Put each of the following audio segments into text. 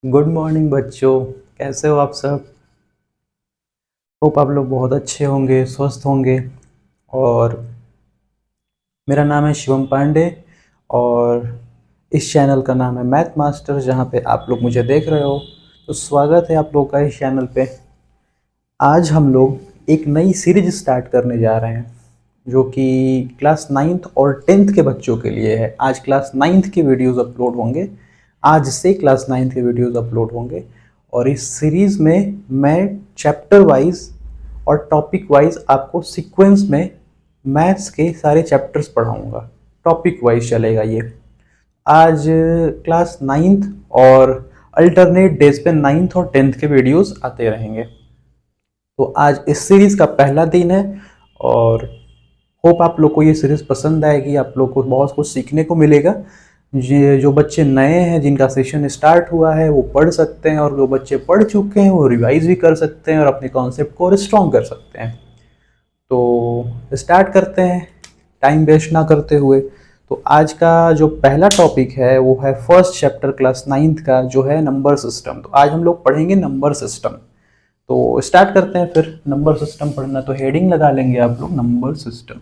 Good morning बच्चों। कैसे हो आप सब? होप आप लोग बहुत अच्छे होंगे, स्वस्थ होंगे। और मेरा नाम है शिवम पांडे और इस चैनल का नाम है मैथ मास्टर, जहाँ पे आप लोग मुझे देख रहे हो। तो स्वागत है आप लोग का इस चैनल पे। आज हम लोग एक नई सीरीज स्टार्ट करने जा रहे हैं जो कि क्लास 9th और 10th के बच्चों के लिए है। आज क्लास 9th के वीडियोस अपलोड होंगे। आज से क्लास 9th के वीडियोस अपलोड होंगे और इस सीरीज़ में मैं चैप्टर वाइज और टॉपिक वाइज आपको सीक्वेंस में मैथ्स के सारे चैप्टर्स पढ़ाऊंगा। टॉपिक वाइज चलेगा ये। आज क्लास 9th और अल्टरनेट डेज पे 9th और 10th के वीडियोस आते रहेंगे। तो आज इस सीरीज़ का पहला दिन है और होप आप लोग को ये सीरीज़ पसंद आएगी। आप लोग को बहुत कुछ सीखने को मिलेगा। ये जो बच्चे नए हैं, जिनका सेशन स्टार्ट हुआ है, वो पढ़ सकते हैं, और जो बच्चे पढ़ चुके हैं वो रिवाइज भी कर सकते हैं और अपने कॉन्सेप्ट को और स्ट्रॉन्ग कर सकते हैं। तो स्टार्ट करते हैं टाइम वेस्ट ना करते हुए। तो आज का जो पहला टॉपिक है वो है फर्स्ट चैप्टर क्लास 9th का, जो है नंबर सिस्टम। तो आज हम लोग पढ़ेंगे नंबर सिस्टम। तो स्टार्ट करते हैं फिर नंबर सिस्टम पढ़ना। तो हेडिंग लगा लेंगे आप लोग, नंबर सिस्टम।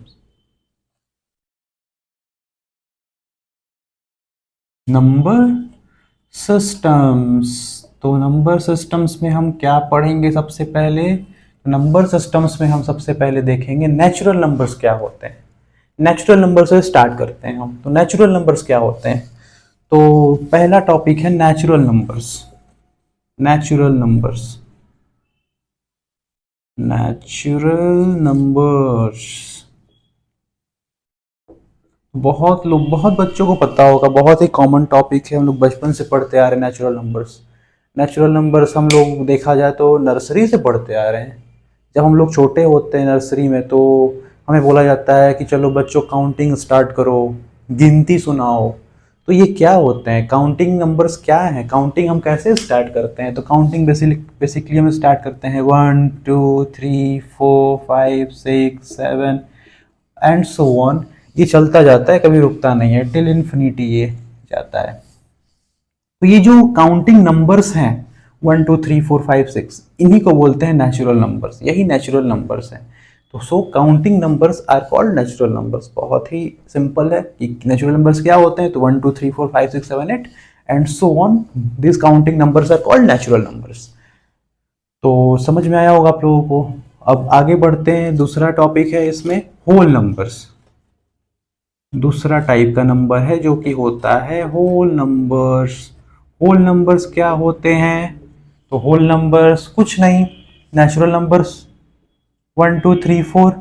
Number systems. तो नंबर सिस्टम्स में हम क्या पढ़ेंगे सबसे पहले? नंबर सिस्टम्स में हम सबसे पहले देखेंगे नेचुरल नंबर्स क्या होते हैं। नेचुरल नंबर से स्टार्ट करते हैं हम। तो नेचुरल नंबर्स क्या होते हैं? तो पहला टॉपिक है natural numbers. Natural numbers. Natural numbers बहुत बच्चों को पता होगा, बहुत ही कॉमन टॉपिक है। हम लोग बचपन से पढ़ते आ रहे हैं नेचुरल नंबर्स। नेचुरल नंबर्स हम लोग देखा जाए तो नर्सरी से पढ़ते आ रहे हैं। जब हम लोग छोटे होते हैं नर्सरी में, तो हमें बोला जाता है कि चलो बच्चों काउंटिंग स्टार्ट करो, गिनती सुनाओ। तो ये क्या होते हैं? काउंटिंग नंबर्स क्या हैं? काउंटिंग हम कैसे स्टार्ट करते हैं? तो काउंटिंग बेसिकली हम स्टार्ट करते हैं 1 2 3 4 5 6 7 एंड सो ऑन। ये चलता जाता है, कभी रुकता नहीं है, टिल इन्फिनिटी ये जाता है। तो ये जो काउंटिंग नंबर्स हैं 1 2 3 4 5 6, इन्हीं को बोलते हैं नेचुरल नंबर्स। यही नेचुरल नंबर्स हैं। तो so counting numbers are called natural numbers. बहुत ही सिंपल है कि नेचुरल नंबर्स क्या होते हैं। तो 1 2 3 4 5 6 7 8 and so on, this counting numbers are called natural numbers. तो समझ में आया होगा आप लोगों को। अब आगे बढ़ते हैं। दूसरा टॉपिक है इसमें होल नंबर्स। दूसरा टाइप का नंबर है जो कि होता है होल नंबर्स। होल नंबर्स क्या होते हैं? तो होल नंबर्स कुछ नहीं, natural numbers 1 2 3 4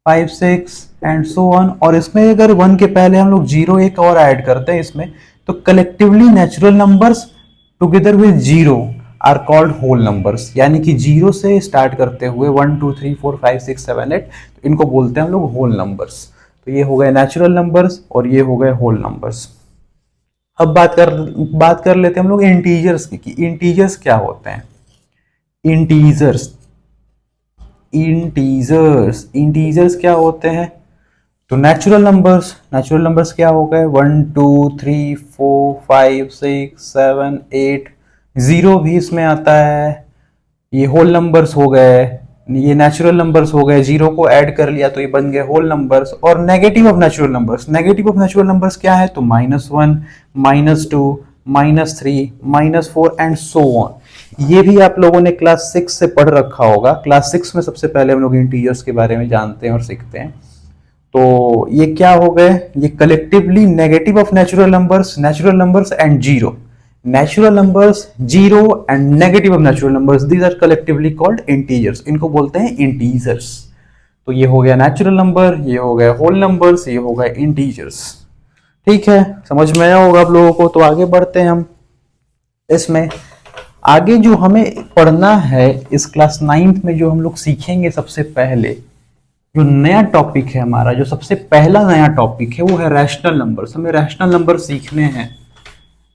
5 6 and so on. और इसमें अगर 1 के पहले हम लोग 0 एक और ऐड करते हैं इसमें, तो collectively natural numbers together with 0 are called whole numbers. यानी कि 0 से स्टार्ट करते हुए 1 2 3 4 5 6 7 8, तो इनको बोलते हैं हम लोग होल नंबर्स। तो ये हो गए नेचुरल नंबर्स और ये हो गए होल नंबर्स। अब बात कर लेते हैं हम लोग इंटीजर्स की, कि इंटीजर्स क्या होते हैं। इंटीजर्स इंटीजर्स इंटीजर्स क्या होते हैं? तो नेचुरल नंबर्स क्या हो गए? 1 2 3 4 5 6 7 8, 0 भी इसमें आता है। ये होल नंबर्स हो गए, ये नेचुरल नंबर्स हो गए। 0 को ऐड कर लिया तो ये बन गए होल नंबर्स। और negative of natural numbers, negative of natural numbers क्या है? तो -1 -2 -3 -4 एंड सो ऑन। ये भी आप लोगों ने क्लास 6 से पढ़ रखा होगा। क्लास 6 में सबसे पहले हम लोग इंटीजर्स के बारे में जानते हैं और सीखते हैं। तो ये क्या हो गए? ये collectively negative of natural numbers and 0। Natural numbers 0 and negative of natural numbers, these are collectively called integers. इनको बोलते हैं इंटीजर्स। तो ये हो गया नेचुरल नंबर, ये हो गए होल नंबर्स, ये हो गए इंटीजर्स। ठीक है, समझ में आया होगा आप लोगों को। तो आगे बढ़ते हैं हम इसमें। आगे जो हमें पढ़ना है इस क्लास 9th में, जो हम लोग सीखेंगे सबसे पहले, जो नया टॉपिक है हमारा, जो सबसे पहला नया टॉपिक है, वो है रैशनल नंबर्स। हमें रैशनल नंबर सीखने हैं।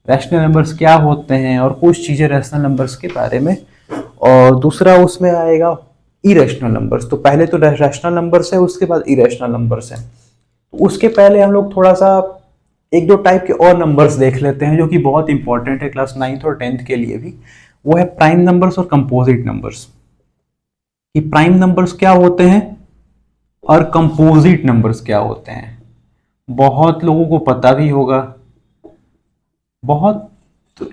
रैशनल नंबर्स क्या होते हैं और कुछ चीजें रैशनल नंबर्स के बारे में। और दूसरा उसमें आएगा इरेशनल नंबर्स। तो पहले तो रैशनल नंबर्स है, उसके बाद इरेशनल नंबर्स है। तो उसके पहले हम लोग थोड़ा सा एक दो टाइप के और नंबर्स देख लेते हैं जो कि बहुत इंपॉर्टेंट है क्लास 9th और 10th के लिए भी। वो है प्राइम नंबर्स और कंपोजिट नंबर्स। कि प्राइम नंबर्स क्या होते हैं और कंपोजिट नंबर्स क्या होते हैं। बहुत लोगों को पता भी होगा, बहुत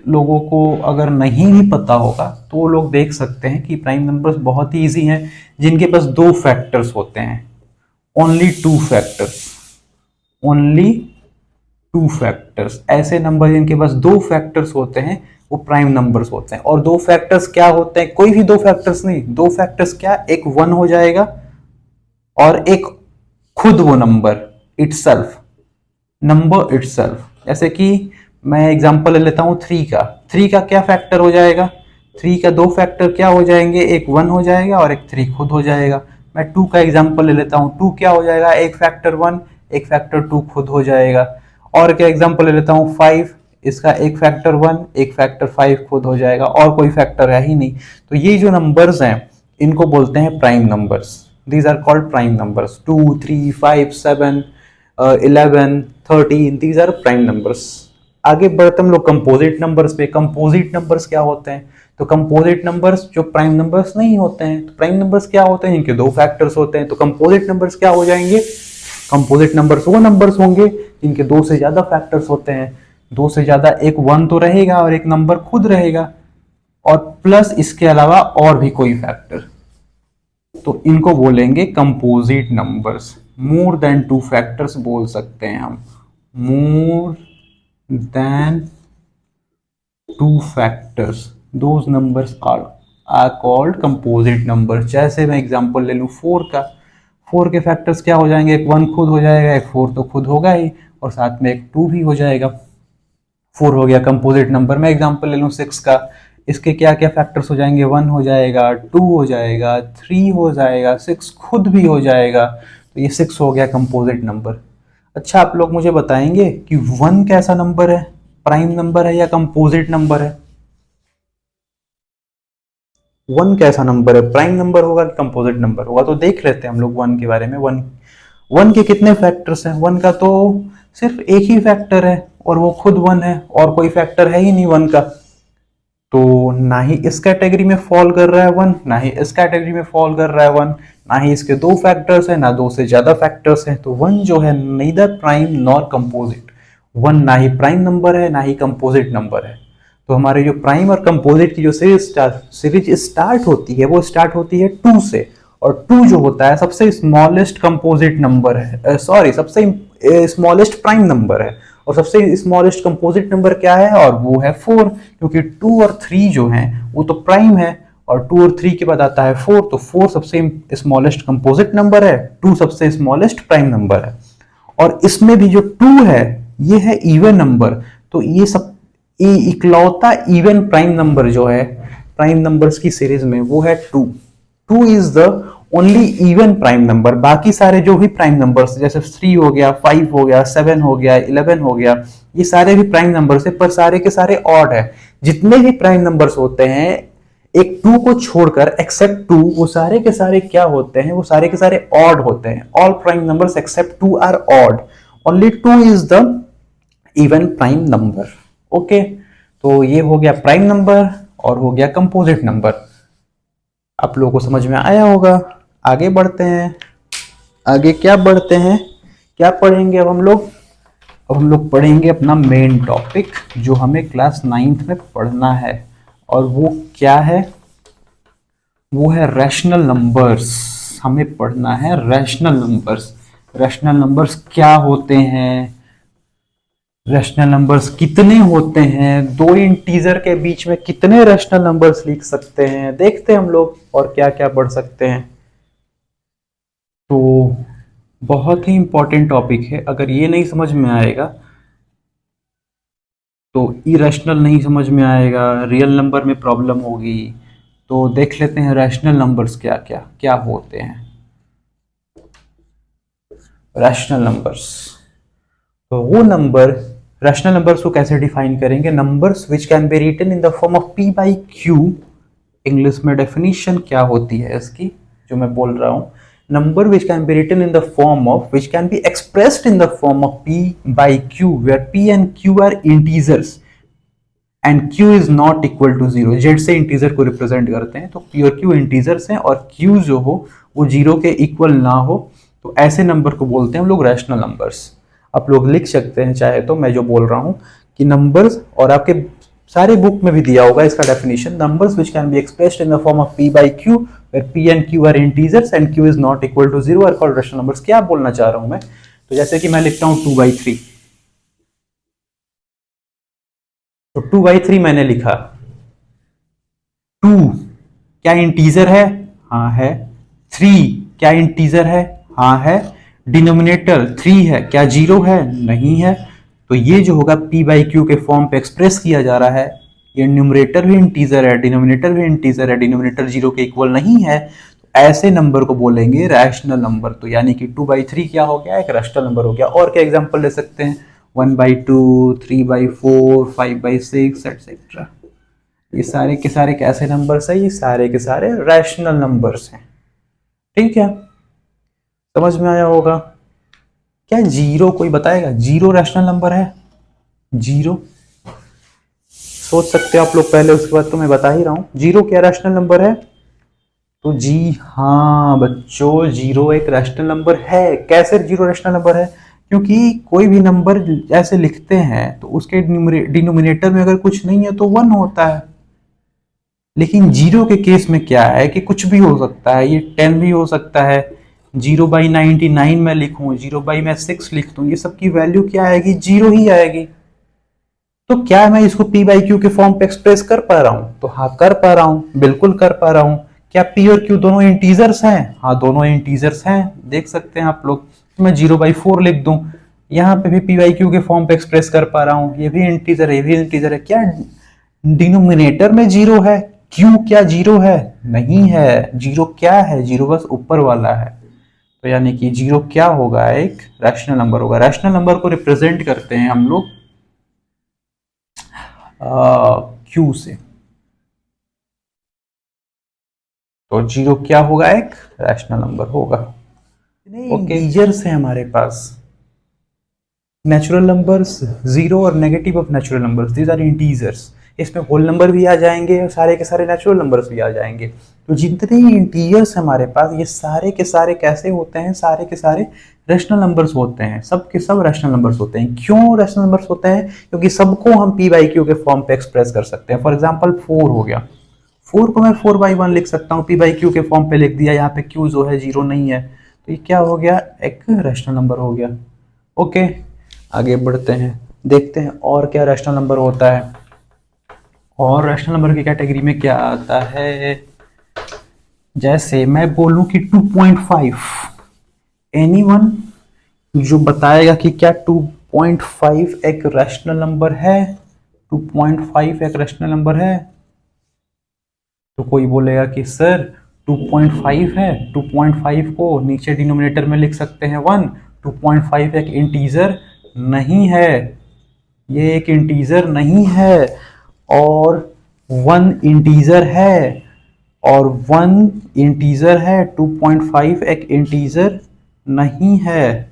लोगों को अगर नहीं भी पता होगा तो वो लोग देख सकते हैं कि प्राइम नंबर्स बहुत ही ईजी हैं, जिनके पास दो फैक्टर्स होते हैं, only two factors, only two factors. ऐसे नंबर जिनके पास दो फैक्टर्स होते हैं वो प्राइम नंबर्स होते हैं। और दो फैक्टर्स क्या होते हैं? कोई भी दो फैक्टर्स नहीं, दो फैक्टर्स क्या, एक 1 हो जाएगा और एक खुद वो नंबर इटसेल्फ, नंबर इटसेल्फ। जैसे कि मैं एग्जांपल ले लेता हूं 3 का। 3 का क्या फैक्टर हो जाएगा? 3 का दो फैक्टर क्या हो जाएंगे? एक 1 हो जाएगा और एक 3 खुद हो जाएगा। मैं 2 का एग्जांपल ले लेता हूं। 2 क्या हो जाएगा? एक फैक्टर 1, एक फैक्टर 2 खुद हो जाएगा। और क्या एग्जांपल ले लेता हूं 5, इसका एक फैक्टर 1, एक फैक्टर 5 खुद हो जाएगा, और कोई फैक्टर है ही नहीं। तो ये जो नंबर्स हैं इनको बोलते हैं prime numbers. These are called prime numbers. 2, 3, 5, 7, 11, 13, these are prime numbers. आगे बढ़ते हम लोग कंपोजिट नंबर्स पे। कंपोजिट नंबर्स क्या होते हैं? तो कंपोजिट नंबर्स जो प्राइम नंबर्स नहीं होते हैं। तो प्राइम नंबर्स क्या होते हैं? इनके दो फैक्टर्स होते हैं। तो कंपोजिट नंबर्स क्या हो जाएंगे? कंपोजिट नंबर्स वो नंबर्स होंगे जिनके दो से ज्यादा फैक्टर्स होते हैं। दो से ज्यादा, एक 1 तो रहेगा और एक नंबर खुद रहेगा, और प्लस इसके अलावा और भी कोई फैक्टर, तो इनको बोलेंगे composite numbers. More than two factors बोल सकते हैं हम, more than two factors, those numbers are called composite numbers. जैसे मैं एग्जांपल ले लूं 4 का। 4 के फैक्टर्स क्या हो जाएंगे? एक 1 खुद हो जाएगा, एक 4 तो खुद होगा ही, और साथ में एक 2 भी हो जाएगा। 4 हो गया कंपोजिट नंबर। मैं एग्जांपल ले लूं 6 का। इसके क्या क्या फैक्टर्स हो जाएंगे? 1 हो जाएगा, 2 हो जाएगा, 3 हो जाएगा, 6 खुद भी हो जाएगा। तो ये 6 हो गया कंपोजिट नंबर। अच्छा, आप लोग मुझे बताएंगे कि 1 कैसा नंबर है? प्राइम नंबर है या कंपोजिट नंबर है? 1 कैसा नंबर है? प्राइम नंबर होगा कि कंपोजिट नंबर होगा? तो देख लेते हैं हम लोग 1 के बारे में। 1 के कितने फैक्टर्स हैं? 1 का तो सिर्फ एक ही फैक्टर है और वो खुद 1 है, और कोई फैक्टर है ही नहीं 1 का। तो ना ही इस कैटेगरी में फॉल कर रहा है 1, ना ही इस कैटेगरी में फॉल कर रहा है 1, ना ही इसके दो फैक्टर्स है, ना दो से ज्यादा फैक्टर्स हैं। तो 1 जो है नीदर प्राइम नॉर कंपोजिट। 1 ना ही प्राइम नंबर है, ना ही कंपोजिट नंबर है। तो हमारे जो प्राइम और कंपोजिट की जो सीरीज स्टार्ट होती है वो स्टार्ट होती है 2 से। और 2 जो होता है सबसे स्मॉलेस्ट कंपोजिट नंबर है, सॉरी सबसे स्मॉलेस्ट प्राइम नंबर है। और सबसे स्मॉलेस्ट कंपोजिट नंबर क्या है? और वो है 4, क्योंकि 2 और 3 जो हैं वो तो प्राइम है, और 2 और 3 के बाद आता है 4, तो 4 सबसे स्मॉलेस्ट कंपोजिट नंबर है, 2 सबसे स्मॉलेस्ट प्राइम नंबर है। और इसमें भी जो 2 है ये है इवन नंबर। तो ये इकलौता इवन प्राइम नंबर जो है प्राइम नंबर्स की सीरीज में वो है 2। 2 is the only even prime number. बाकी सारे जो भी प्राइम नंबर्स जैसे 3 हो गया, 5 हो गया, 7 हो गया, 11 हो गया, ये सारे भी प्राइम नंबर्स है, पर सारे के सारे ऑड है। जितने भी प्राइम नंबर्स होते हैं एक 2 को छोड़कर, एक्सेप्ट 2, वो सारे के सारे क्या होते हैं? वो सारे के सारे ऑड होते हैं। All prime numbers except 2 are odd. Only 2 is the even prime number. Okay, तो ये हो गया प्राइम नंबर और हो गया कंपोजिट नंबर। आप लोगों को समझ में आया होगा। आगे बढ़ते हैं। आगे क्या बढ़ते हैं, क्या पढ़ेंगे अब हम लोग? अब हम लोग पढ़ेंगे अपना मेन टॉपिक जो हमें क्लास 9th में पढ़ना है, और वो क्या है? वो है रैशनल नंबर्स। हमें पढ़ना है रैशनल नंबर्स। रैशनल नंबर्स क्या होते हैं? रैशनल नंबर्स कितने होते हैं? दो इंटीजर के बीच में कितने रैशनल नंबर्स लिख सकते हैं? देखते हैं हम लोग, और क्या क्या पढ़ सकते हैं। तो बहुत ही इंपॉर्टेंट टॉपिक है। अगर ये नहीं समझ में आएगा तो इरेशनल नहीं समझ में आएगा, रियल नंबर में प्रॉब्लम होगी। तो देख लेते हैं रैशनल नंबर्स क्या क्या क्या होते हैं। रैशनल नंबर्स, तो वो नंबर, रैशनल नंबर्स को कैसे डिफाइन करेंगे? Numbers which can be written in the form of p by q। English में डेफिनेशन क्या होती है इसकी जो मैं बोल रहा हूँ? number which can be written in the form of, which can be expressed in the form of p by q, where p and q are integers and q is not equal to 0. z से integer को represent करते हैं, तो p और q integers हैं और q जो हो वो 0 के इक्वल ना हो, तो ऐसे नंबर को बोलते हैं हम लोग रैशनल नंबर्स। आप लोग लिख सकते हैं चाहे तो, मैं जो बोल रहा हूँ कि नंबर्स, और आपके सारे बुक में भी दिया होगा इसका definition, numbers which can be expressed in the form of p by q where p and q are integers and q is not equal to 0 are called rational numbers। क्या बोलना चाह रहा हूं मैं, तो जैसे कि मैं लिखता हूं 2/3, तो 2/3 मैंने लिखा। 2 क्या इंटीजर है? हाँ है। 3 क्या इंटीजर है? हाँ है। डिनोमिनेटर 3 है, क्या 0 है? नहीं है। तो ये जो होगा p by q के फॉर्म पे एक्सप्रेस किया जा रहा है, ये न्यूमरेटर भी इंटीजर है, डिनोमिनेटर भी इंटीजर है, डिनोमिनेटर 0 के इक्वल नहीं है, तो ऐसे नंबर को बोलेंगे रैशनल नंबर। तो यानी कि 2/3 क्या हो गया? एक रैशनल नंबर हो गया। और क्या एग्जांपल ले सकते हैं? 1/2, 3/4, 5/6 एटसेट्रा। ये सारे के सारे कैसे नंबर्स है? ये सारे के सारे रैशनल नंबर्स हैं। ठीक है, समझ में आया होगा। क्या जीरो कोई बताएगा? जीरो रैशनल नंबर है? जीरो सोच सकते हो आप लोग पहले, उसके बाद तो मैं बता ही रहा हूं। जीरो क्या रैशनल नंबर है? तो जी हाँ बच्चों, जीरो एक रैशनल नंबर है। कैसे जीरो रैशनल नंबर है? क्योंकि कोई भी नंबर ऐसे लिखते हैं तो उसके डिनोमिनेटर में अगर कुछ नहीं है तो 1 होता है। लेकिन जीरो के केस में क्या है कि कुछ भी हो सकता है, ये 10 भी हो सकता है, 0/99 मैं लिखूं, 0/6 लिख दूं, ये सब की वैल्यू क्या आएगी? जीरो ही आएगी। तो क्या मैं इसको p बाई क्यू के फॉर्म पे एक्सप्रेस कर पा रहा हूं? तो हाँ कर पा रहा हूं, बिल्कुल कर पा रहा हूं। क्या p और q दोनों इंटीजर्स हैं? हाँ दोनों इंटीजर्स हैं, देख सकते हैं आप लोग। तो मैं 0/4 लिख दूं, यहाँ पे भी p बाई क्यू के फॉर्म पे एक्सप्रेस कर पा रहा हूं, ये भी इंटीजर है, ये भी इंटीजर है। क्या डिनोमिनेटर में जीरो है? क्यू क्या जीरो है? नहीं है। जीरो क्या है? जीरो बस ऊपर वाला है। तो यानी कि जीरो क्या होगा? एक रैशनल नंबर होगा। रैशनल नंबर को रिप्रेजेंट करते हैं हम लोग क्यू से। तो जीरो क्या होगा? एक रैशनल नंबर होगा। इंटीजर्स है हमारे पास, नेचुरल नंबर्स, जीरो और negative of natural numbers, these are integers. इसमें होल नंबर भी आ जाएंगे और सारे के सारे नेचुरल नंबर्स भी आ जाएंगे। तो जितने इंटीजर्स हमारे पास, ये सारे के सारे कैसे होते हैं? सारे के सारे रैशनल नंबर्स होते हैं, सब के सब रैशनल नंबर्स होते हैं। क्यों रैशनल नंबर्स होते हैं? क्योंकि सबको हम p बाई क्यू के फॉर्म पे एक्सप्रेस कर सकते हैं। फॉर एग्जाम्पल 4 हो गया, 4 को मैं 4/1 लिख सकता हूँ, p बाई क्यू के फॉर्म पे लिख दिया, यहाँ पे q जो है जीरो नहीं है, तो ये क्या हो गया? एक रैशनल नंबर हो गया। ओके, आगे बढ़ते हैं, देखते हैं और क्या रैशनल नंबर होता है। और रैशनल नंबर की कैटेगरी में क्या आता है? जैसे मैं बोलूं कि 2.5, एनीवन जो बताएगा कि क्या 2.5 एक रैशनल नंबर है? 2.5 एक रैशनल नंबर है? तो कोई बोलेगा कि सर 2.5 है, 2.5 को नीचे डिनोमिनेटर में लिख सकते हैं 1। 2.5 एक इंटीजर नहीं है, ये एक इंटीजर नहीं है। और 1 इंटीजर है, और 1 इंटीजर है, 2.5 एक इंटीजर नहीं है।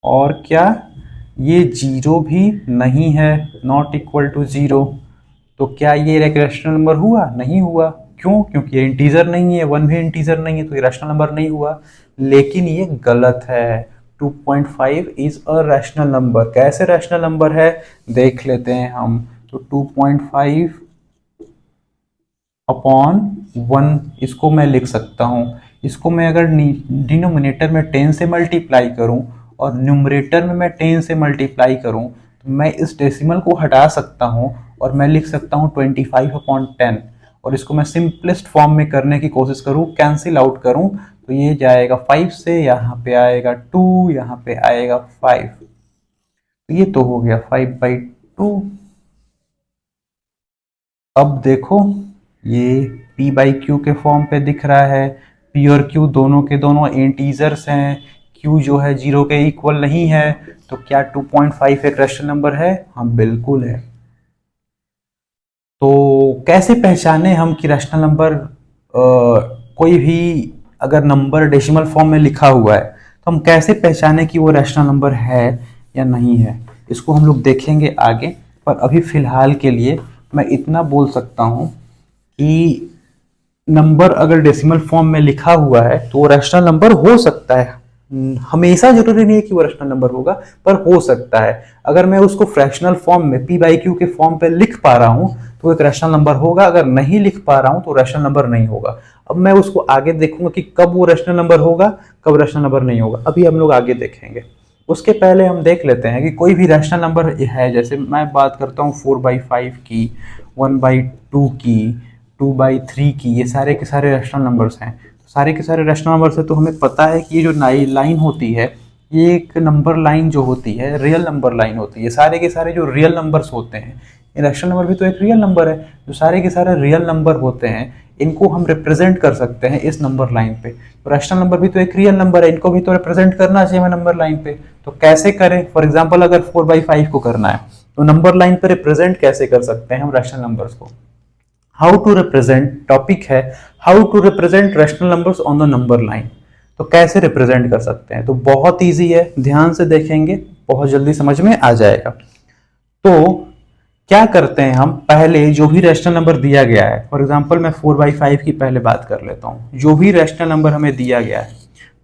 और क्या? ये जीरो भी नहीं है, नॉट इक्वल टू जीरो। तो क्या ये एक रैशनल नंबर हुआ? नहीं हुआ। क्यों? क्योंकि ये इंटीजर नहीं है, 1 भी इंटीजर नहीं है, तो ये रैशनल नंबर नहीं हुआ। लेकिन ये गलत है, 2.5 इज अ रैशनल नंबर। कैसे रैशनल नंबर है देख लेते हैं हम। तो 2.5 अपॉन 1 इसको मैं लिख सकता हूँ। इसको मैं अगर डिनोमिनेटर में 10 से मल्टीप्लाई करूँ और न्यूमरेटर में मैं 10 से मल्टीप्लाई करूँ, तो मैं इस डेसिमल को हटा सकता हूँ और मैं लिख सकता हूँ 25/10। और इसको मैं सिंपलेस्ट फॉर्म में करने की कोशिश करूँ, कैंसिल आउट करूँ, तो ये जाएगा 5 से, यहाँ पे आएगा 2, यहाँ पे आएगा 5, तो ये तो हो गया 5/2। अब देखो ये p बाई क्यू के फॉर्म पे दिख रहा है, p और q दोनों के दोनों इंटीजर्स हैं, q जो है जीरो के इक्वल नहीं है, तो क्या 2.5 एक रैशनल नंबर है? हाँ बिल्कुल है। तो कैसे पहचाने हम कि रैशनल नंबर कोई भी अगर नंबर डेसिमल फॉर्म में लिखा हुआ है तो हम कैसे पहचाने कि वो रैशनल नंबर है या नहीं है, इसको हम लोग देखेंगे आगे। पर अभी फिलहाल के लिए मैं इतना बोल सकता हूँ कि नंबर अगर डेसिमल फॉर्म में लिखा हुआ है तो वो रैशनल नंबर हो सकता है। हमेशा जरूरी नहीं है कि वो रैशनल नंबर होगा, पर हो सकता है। अगर मैं उसको फ्रैक्शनल फॉर्म में पी बाई क्यू के फॉर्म पे लिख पा रहा हूँ तो एक रैशनल नंबर होगा, अगर नहीं लिख पा रहा हूँ तो रैशनल नंबर नहीं होगा। अब मैं उसको आगे देखूंगा कि कब वो रैशनल नंबर होगा, कब रैशनल नंबर नहीं होगा, अभी हम लोग आगे देखेंगे। उसके पहले हम देख लेते हैं कि कोई भी रैशनल नंबर है, जैसे मैं बात करता हूँ 4/5 की, 1/2 की, 2/3 की, ये सारे के सारे रैशनल नंबर्स हैं। सारे के सारे रैशनल नंबर से तो हमें पता है कि ये जो लाइन होती है, ये एक नंबर लाइन जो होती है रियल नंबर लाइन होती है। सारे के सारे जो रियल नंबर्स होते हैं, ये रैशनल नंबर भी तो एक रियल नंबर है। जो सारे के सारे रियल नंबर होते हैं इनको हम रिप्रेजेंट कर सकते हैं इस नंबर लाइन पे। तो रैशनल नंबर भी तो एक रियल नंबर है, इनको भी तो रिप्रेजेंट करना चाहिए हमें नंबर लाइन पे। तो कैसे करें? फॉर एग्जाम्पल अगर 4/5 को करना है तो नंबर लाइन पे रिप्रेजेंट कैसे कर सकते हैं हम रैशनल नंबर्स को? हाउ टू रिप्रेजेंट, टॉपिक है how to represent rational numbers on the number line. तो कैसे रिप्रेजेंट कर सकते हैं? तो बहुत इजी है, ध्यान से देखेंगे बहुत जल्दी समझ में आ जाएगा। तो क्या करते हैं हम, पहले जो भी रैशनल नंबर दिया गया है, फॉर एग्जांपल मैं 4/5 की पहले बात कर लेता हूं। जो भी रैशनल नंबर हमें दिया गया है,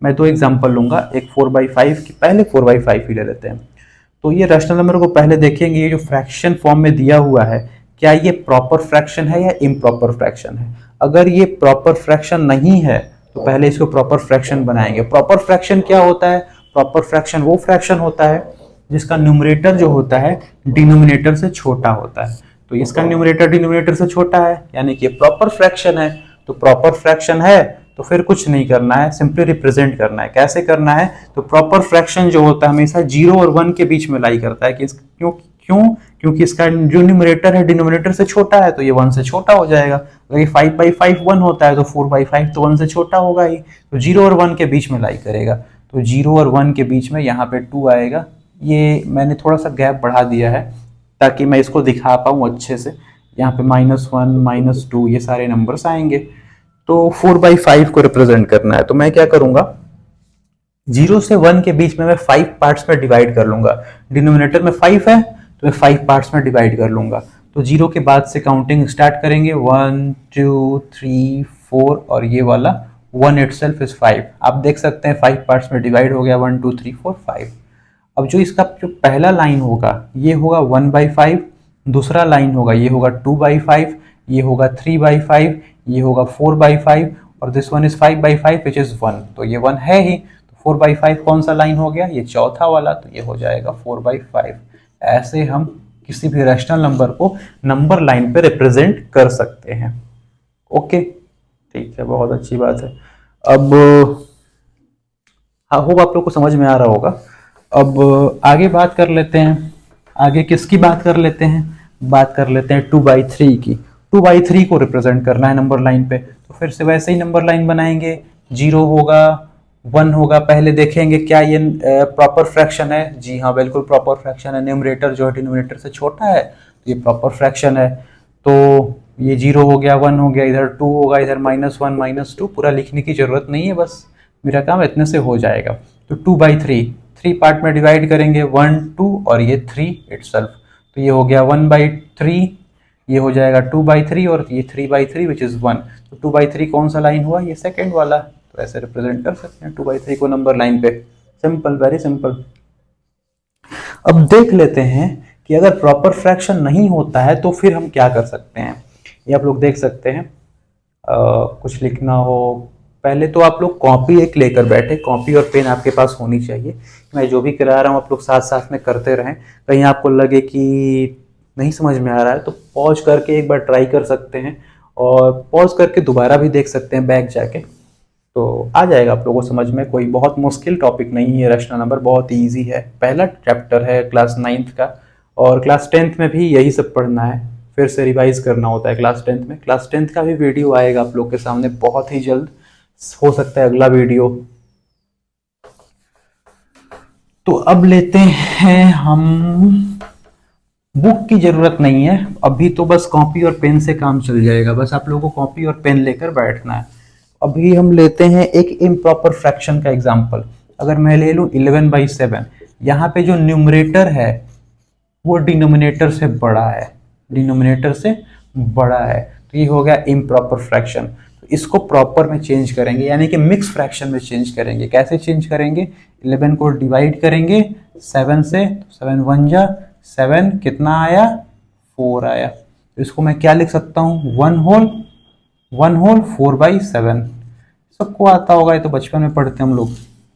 मैं दो एग्जांपल लूंगा, एक 4/5 की, पहले 4/5 ही ले लेते हैं। तो ये रैशनल नंबर को पहले देखेंगे, ये जो फ्रैक्शन फॉर्म में दिया हुआ है, क्या ये प्रॉपर फ्रैक्शन है या इम्प्रॉपर फ्रैक्शन है। अगर ये प्रॉपर फ्रैक्शन नहीं है तो पहले इसको प्रॉपर फ्रैक्शन बनाएंगे। प्रॉपर फ्रैक्शन क्या होता है? प्रॉपर फ्रैक्शन वो फ्रैक्शन होता है जिसका न्यूमरेटर जो होता है डिनोमिनेटर से छोटा होता है। तो इसका न्यूमरेटर डिनोमिनेटर से छोटा है, यानी कि प्रॉपर फ्रैक्शन है। तो प्रॉपर फ्रैक्शन है तो फिर कुछ नहीं करना है, सिंपली रिप्रेजेंट करना है। कैसे करना है? तो प्रॉपर फ्रैक्शन जो होता है हमेशा 0 और 1 के बीच में लाई करता है। कि क्यों क्यों क्योंकि इसका जो न्यूमरेटर है डिनोमिनेटर से छोटा है, तो ये 1 से छोटा हो जाएगा। अगर ये 5/5 1 होता है तो 4/5 तो 1 से छोटा होगा ही, तो 0 और 1 के बीच में लाई करेगा। तो 0 और 1 के बीच में यहाँ पे 2 आएगा। ये मैंने थोड़ा सा गैप बढ़ा दिया है ताकि मैं इसको दिखा पाऊँ अच्छे से। यहाँ पे -1 -2 ये सारे नंबर्स आएंगे। तो 4/5 को रिप्रेजेंट करना है तो मैं क्या करूंगा, 0 से 1 के बीच में मैं 5 पार्ट्स में डिवाइड कर लूंगा। डिनोमिनेटर में 5 है तो मैं 5 पार्ट्स में डिवाइड कर लूंगा। तो 0 के बाद से काउंटिंग स्टार्ट करेंगे, 1 2 3 4 और ये वाला 1 इटसेल्फ इज 5। आप देख सकते हैं 5 पार्ट्स में डिवाइड हो गया, 1 2 3 4 5। अब जो इसका जो पहला लाइन होगा ये होगा 1/5, दूसरा लाइन होगा ये होगा 2/5, ये होगा 3/5, ये होगा 4/5 और this one is 5/5 which is 1। तो ये 1 है ही, तो 4/5 कौन सा लाइन हो गया? ये चौथा वाला, तो ये हो जाएगा 4/5। ऐसे हम किसी भी रैशनल नंबर को नंबर लाइन पे रिप्रेजेंट कर सकते हैं। ओके, ठीक है, बहुत अच्छी बात है। अब हाँ, होप आप लोग को समझ में आ रहा होगा। अब आगे बात कर लेते हैं, आगे किसकी बात कर लेते हैं? बात कर लेते हैं 2/3 की। 2/3 को रिप्रेजेंट करना है नंबर लाइन पे, तो फिर से वैसे ही नंबर लाइन बनाएंगे। 0 होगा, 1 होगा, पहले देखेंगे क्या ये प्रॉपर फ्रैक्शन है। जी हाँ, बिल्कुल प्रॉपर फ्रैक्शन है। न्यूमरेटर जो है डिनोमिनेटर से छोटा है तो ये प्रॉपर फ्रैक्शन है। तो ये 0 हो गया, 1 हो गया, इधर 2 होगा, इधर -1 -2, पूरा लिखने की जरूरत नहीं है, बस मेरा काम इतने से हो जाएगा। तो 2/3 3 पार्ट में डिवाइड करेंगे, 1 2 और ये 3 इटसेल्फ। तो ये हो गया 1/3, ये हो जाएगा 2/3 और ये 3/3 विच इज 1। तो 2/3 कौन सा लाइन हुआ? ये सेकेंड वाला। तो ऐसे रिप्रेजेंट कर सकते हैं 2/3 को नंबर लाइन पे। Simple, very simple. अब देख लेते हैं कि अगर प्रॉपर फ्रैक्शन नहीं होता है तो फिर हम क्या कर सकते हैं। ये आप लोग देख सकते हैं। कुछ लिखना हो, पहले तो आप लोग कॉपी एक लेकर बैठे, कॉपी और पेन आपके पास होनी चाहिए। मैं जो भी करा रहा हूँ आप लोग साथ साथ में करते रहें। कहीं आपको लगे कि नहीं समझ में आ रहा है तो पॉज करके एक बार ट्राई कर सकते हैं, और पॉज करके दोबारा भी देख सकते हैं बैक जाके, तो आ जाएगा आप लोगों को समझ में। कोई बहुत मुश्किल टॉपिक नहीं है, रैशनल नंबर बहुत ईजी है। पहला चैप्टर है क्लास 9th का, और क्लास 10th में भी यही सब पढ़ना है, फिर से रिवाइज करना होता है क्लास 10th में। क्लास 10th का भी वीडियो आएगा आप लोग के सामने बहुत ही जल्द, हो सकता है अगला वीडियो। तो अब लेते हैं हम, बुक की जरूरत नहीं है अभी, तो बस कॉपी और पेन से काम चल जाएगा। बस आप लोगों को कॉपी और पेन लेकर बैठना है। अभी हम लेते हैं एक इम्प्रॉपर फ्रैक्शन का एग्जांपल। अगर मैं ले लूं 11/7, यहाँ पे जो न्यूमरेटर है वो डिनोमिनेटर से बड़ा है, डिनोमिनेटर से बड़ा है, तो ये हो गया इम्प्रॉपर फ्रैक्शन। तो इसको प्रॉपर में चेंज करेंगे, यानी कि मिक्स फ्रैक्शन में चेंज करेंगे। कैसे चेंज करेंगे? 11 को डिवाइड करेंगे 7 से, 7 1 जा 7, कितना आया? 4 आया। तो इसको मैं क्या लिख सकता हूँ? 1 होल 4/7। सबको आता होगा, ये तो बचपन में पढ़ते हम लोग।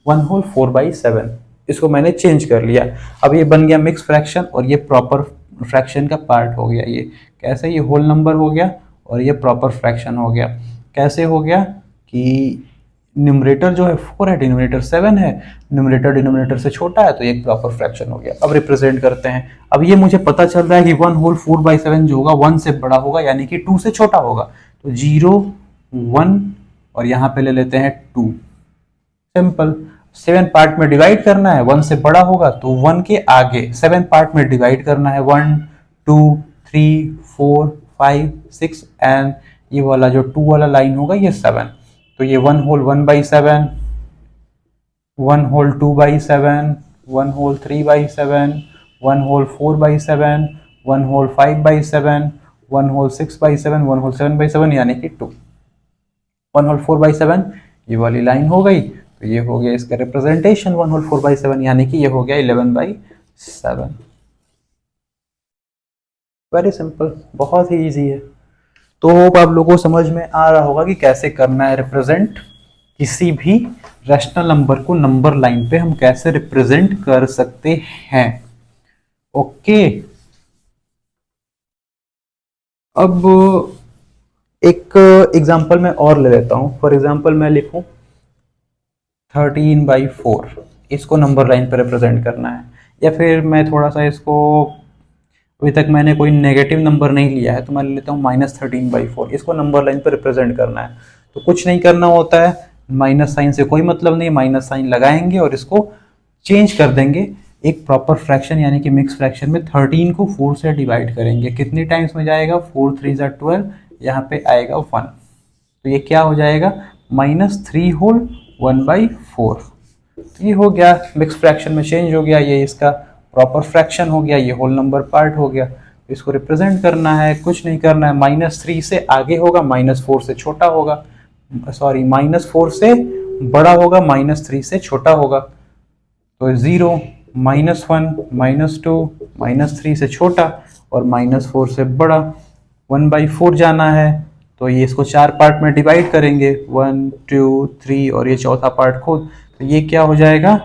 1 होल 4/7, इसको मैंने चेंज कर लिया। अब ये बन गया मिक्स फ्रैक्शन और ये प्रॉपर फ्रैक्शन का पार्ट हो गया। ये कैसे? ये होल नंबर हो गया और ये प्रॉपर फ्रैक्शन हो गया। कैसे हो गया कि न्यूमरेटर जो है 4 है, डिनोमिनेटर 7 है, न्यूमरेटर डिनोमिनेटर से छोटा है, तो ये प्रॉपर फ्रैक्शन हो गया। अब रिप्रेजेंट करते हैं। अब ये मुझे पता चल रहा है कि 1/4/7 जो होगा 1 से बड़ा होगा, यानी कि 2 से छोटा होगा। तो 0 1 और यहाँ पे ले लेते हैं 2। सिंपल। 7 पार्ट में डिवाइड करना है, 1 से बड़ा होगा तो 1 के आगे 7 पार्ट में डिवाइड करना है। 1 2 3 4 5 6 एंड ये वाला जो 2 वाला लाइन होगा ये 7। तो ये 1 whole 1/7, 1 whole 2/7, 1 whole 3/7, 1 whole 4/7, 1 whole 5/7, 1 whole 6/7, 1 whole 7/7, यानी कि 2। 1 होल 4/7 ये वाली लाइन हो गई, तो ये हो गया इसका रिप्रेजेंटेशन 1 होल 4/7, यानी कि ये हो गया 11/7। वेरी सिंपल, बहुत ही इजी है। तो होप आप लोगों को समझ में आ रहा होगा कि कैसे करना है रिप्रेजेंट। किसी भी रैशनल नंबर को नंबर लाइन पे हम कैसे रिप्रेजेंट कर सकते हैं। ओके, अब एक एग्जांपल मैं और ले लेता हूं। फॉर एग्जांपल मैं लिखूं 13/4, इसको नंबर लाइन पे रिप्रेजेंट करना है। या फिर मैं थोड़ा सा इसको, अभी तक मैंने कोई नेगेटिव नंबर नहीं लिया है, तो मैं ले लेता हूँ -13/4, इसको नंबर लाइन पर रिप्रेजेंट करना है। तो कुछ नहीं करना होता है, माइनस साइन से कोई मतलब नहीं, माइनस साइन लगाएंगे और इसको चेंज कर देंगे एक प्रॉपर फ्रैक्शन यानी कि मिक्स फ्रैक्शन में। 13 को 4 से डिवाइड करेंगे, कितनी टाइम्स में जाएगा? 4 3 12, यहाँ पे आएगा 1, तो ये क्या हो जाएगा? -3 होल 1/4। तो ये हो गया मिक्स फ्रैक्शन में चेंज हो गया, ये इसका प्रॉपर फ्रैक्शन हो गया, ये होल नंबर पार्ट हो गया। इसको रिप्रेजेंट करना है, कुछ नहीं करना है, -3 से आगे होगा, -4 से छोटा होगा, सॉरी -4 से बड़ा होगा, -3 से छोटा होगा। तो 0 -1 -2 -3 से छोटा और -4 से बड़ा। 1/4 जाना है, तो ये इसको 4 पार्ट में डिवाइड करेंगे, 1 2 3 और ये चौथा पार्ट खुद। तो ये क्या हो जाएगा?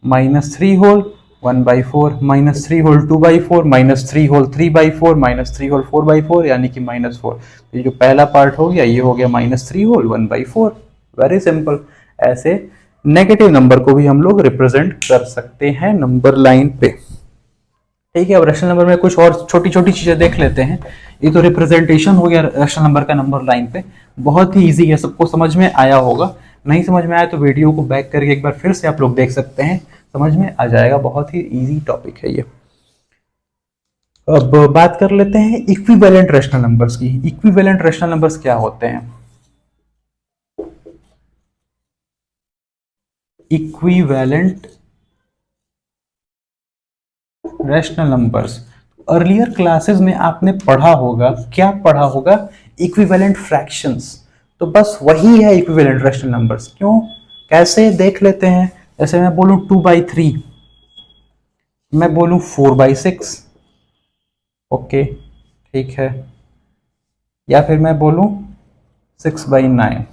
-3 होल 1/4, -3 होल 2/4, -3 होल 3/4, -3 होल 4/4, यानी कि -4। ये जो पहला पार्ट हो गया ये हो गया -3 होल 1/4। Very simple. ऐसे नेगेटिव नंबर को भी हम लोग रिप्रेजेंट कर सकते हैं नंबर लाइन पे। ठीक है, अब रैशनल नंबर में कुछ और छोटी छोटी चीजें देख लेते हैं। ये तो रिप्रेजेंटेशन हो गया रैशनल नंबर का नंबर लाइन पे, बहुत ही इजी है, सबको समझ में आया होगा। नहीं समझ में आया तो वीडियो को बैक करके एक बार फिर से आप लोग देख सकते हैं, समझ में आ जाएगा। बहुत ही इजी टॉपिक है ये। अब बात कर लेते हैं इक्विवेलेंट रैशनल नंबर्स की। इक्विवेलेंट रैशनल नंबर्स क्या होते हैं? Equivalent rational numbers, earlier classes में आपने पढ़ा होगा, क्या पढ़ा होगा? Equivalent fractions. तो बस वही है इक्विवेलेंट रैशनल नंबर्स। क्यों, कैसे, देख लेते हैं। जैसे मैं बोलूं 2/3, मैं बोलूं 4/6, ओके ठीक है, या फिर मैं बोलूं 6/9।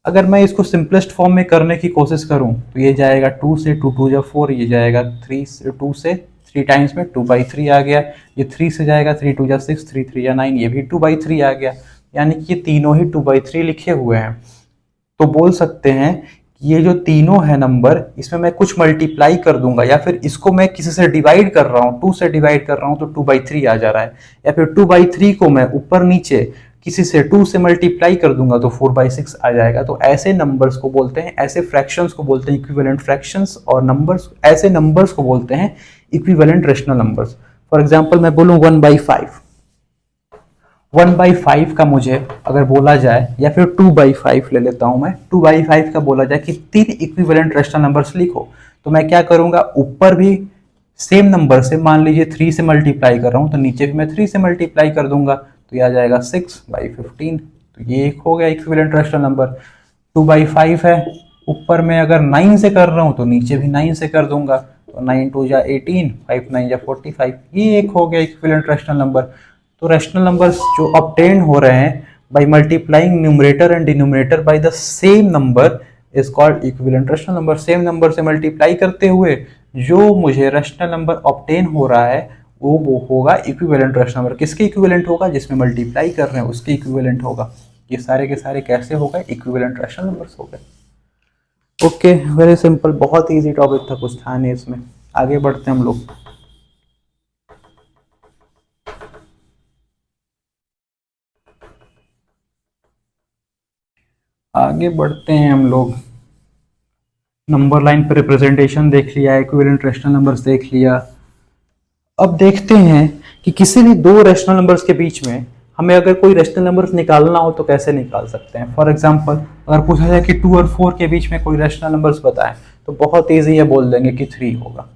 अगर मैं इसको सिंपलेस्ट फॉर्म में करने की कोशिश करूं तो ये जाएगा 2 से, 2 2 जा 4, ये जाएगा 3 से, 2 से 3 टाइम्स में 2/3 आ गया। ये 3 से जाएगा 3 2 जा 6, 3 3 जा 9, ये भी 2/3 आ गया। यानी कि ये तीनों ही 2/3 लिखे हुए हैं। तो बोल सकते हैं कि ये जो तीनों है नंबर, इसमें मैं कुछ मल्टीप्लाई कर दूंगा, या फिर इसको मैं किसी से डिवाइड कर रहा हूँ, 2 से डिवाइड कर रहा हूँ तो 2/3 आ जा रहा है, या फिर 2/3 को मैं ऊपर नीचे किसी से 2 से मल्टीप्लाई कर दूंगा तो 4/6 आ जाएगा। तो ऐसे नंबर्स को बोलते हैं, ऐसे फ्रैक्शंस को बोलते हैं इक्विवेलेंट फ्रैक्शंस, और नंबर्स, ऐसे नंबर्स को बोलते हैं equivalent rational numbers. For example मैं बोलूं 1/5, 1/5 का मुझे अगर बोला जाए, या फिर 2/5 ले लेता हूं मैं, 2/5 का बोला जाए कि 3 इक्विवेलेंट रेशनल नंबर्स लिखो, तो मैं क्या करूंगा, ऊपर भी सेम नंबर से, मान लीजिए 3 से मल्टीप्लाई कर रहा हूं, तो नीचे भी मैं 3 से मल्टीप्लाई कर दूंगा, तो ये आ जाएगा 6/15। तो ये एक हो गया इक्विवेलेंट रेशनल नंबर। 2/5 है, ऊपर में अगर 9 से कर रहा हूं तो नीचे भी 9 से कर दूंगा, तो 9 2 जा 18, 5 9 जा 45, ये एक हो गया इक्विवेलेंट रेशनल नंबर। तो रेशनल नंबर्स जो ऑब्टेन हो रहे हैं by multiplying numerator and denominator by the same number is called equivalent rational number. Same number से मल्टीप्लाई करते हुए जो मुझे रेशनल नंबर ऑब्टेन हो रहा है वो होगा इक्विवेलेंट रेशनल नंबर। किसके इक्विवेलेंट होगा, जिसमें मल्टीप्लाई कर रहे हैं उसके इक्विवेलेंट होगा। ये सारे के सारे कैसे हो गए, इक्विवेलेंट रेशनल नंबर्स हो गए। ओके, वेरी सिंपल, बहुत इजी टॉपिक था, कुछ था नहीं इसमें। आगे बढ़ते हैं हम लोग। आगे बढ़ते हैं हम लोग। नंबर लाइन पर रिप्रेजेंटेशन देख लिया, इक्विवेलेंट रेशनल नंबर्स देख लिया। अब देखते हैं कि किसी भी दो रेशनल नंबर्स के बीच में हमें अगर कोई रेशनल नंबर्स निकालना हो तो कैसे निकाल सकते हैं। फॉर एग्जांपल अगर पूछा जाए कि 2 और 4 के बीच में कोई रेशनल नंबर्स बताएं, तो बहुत ईजी है, बोल देंगे कि 3 होगा।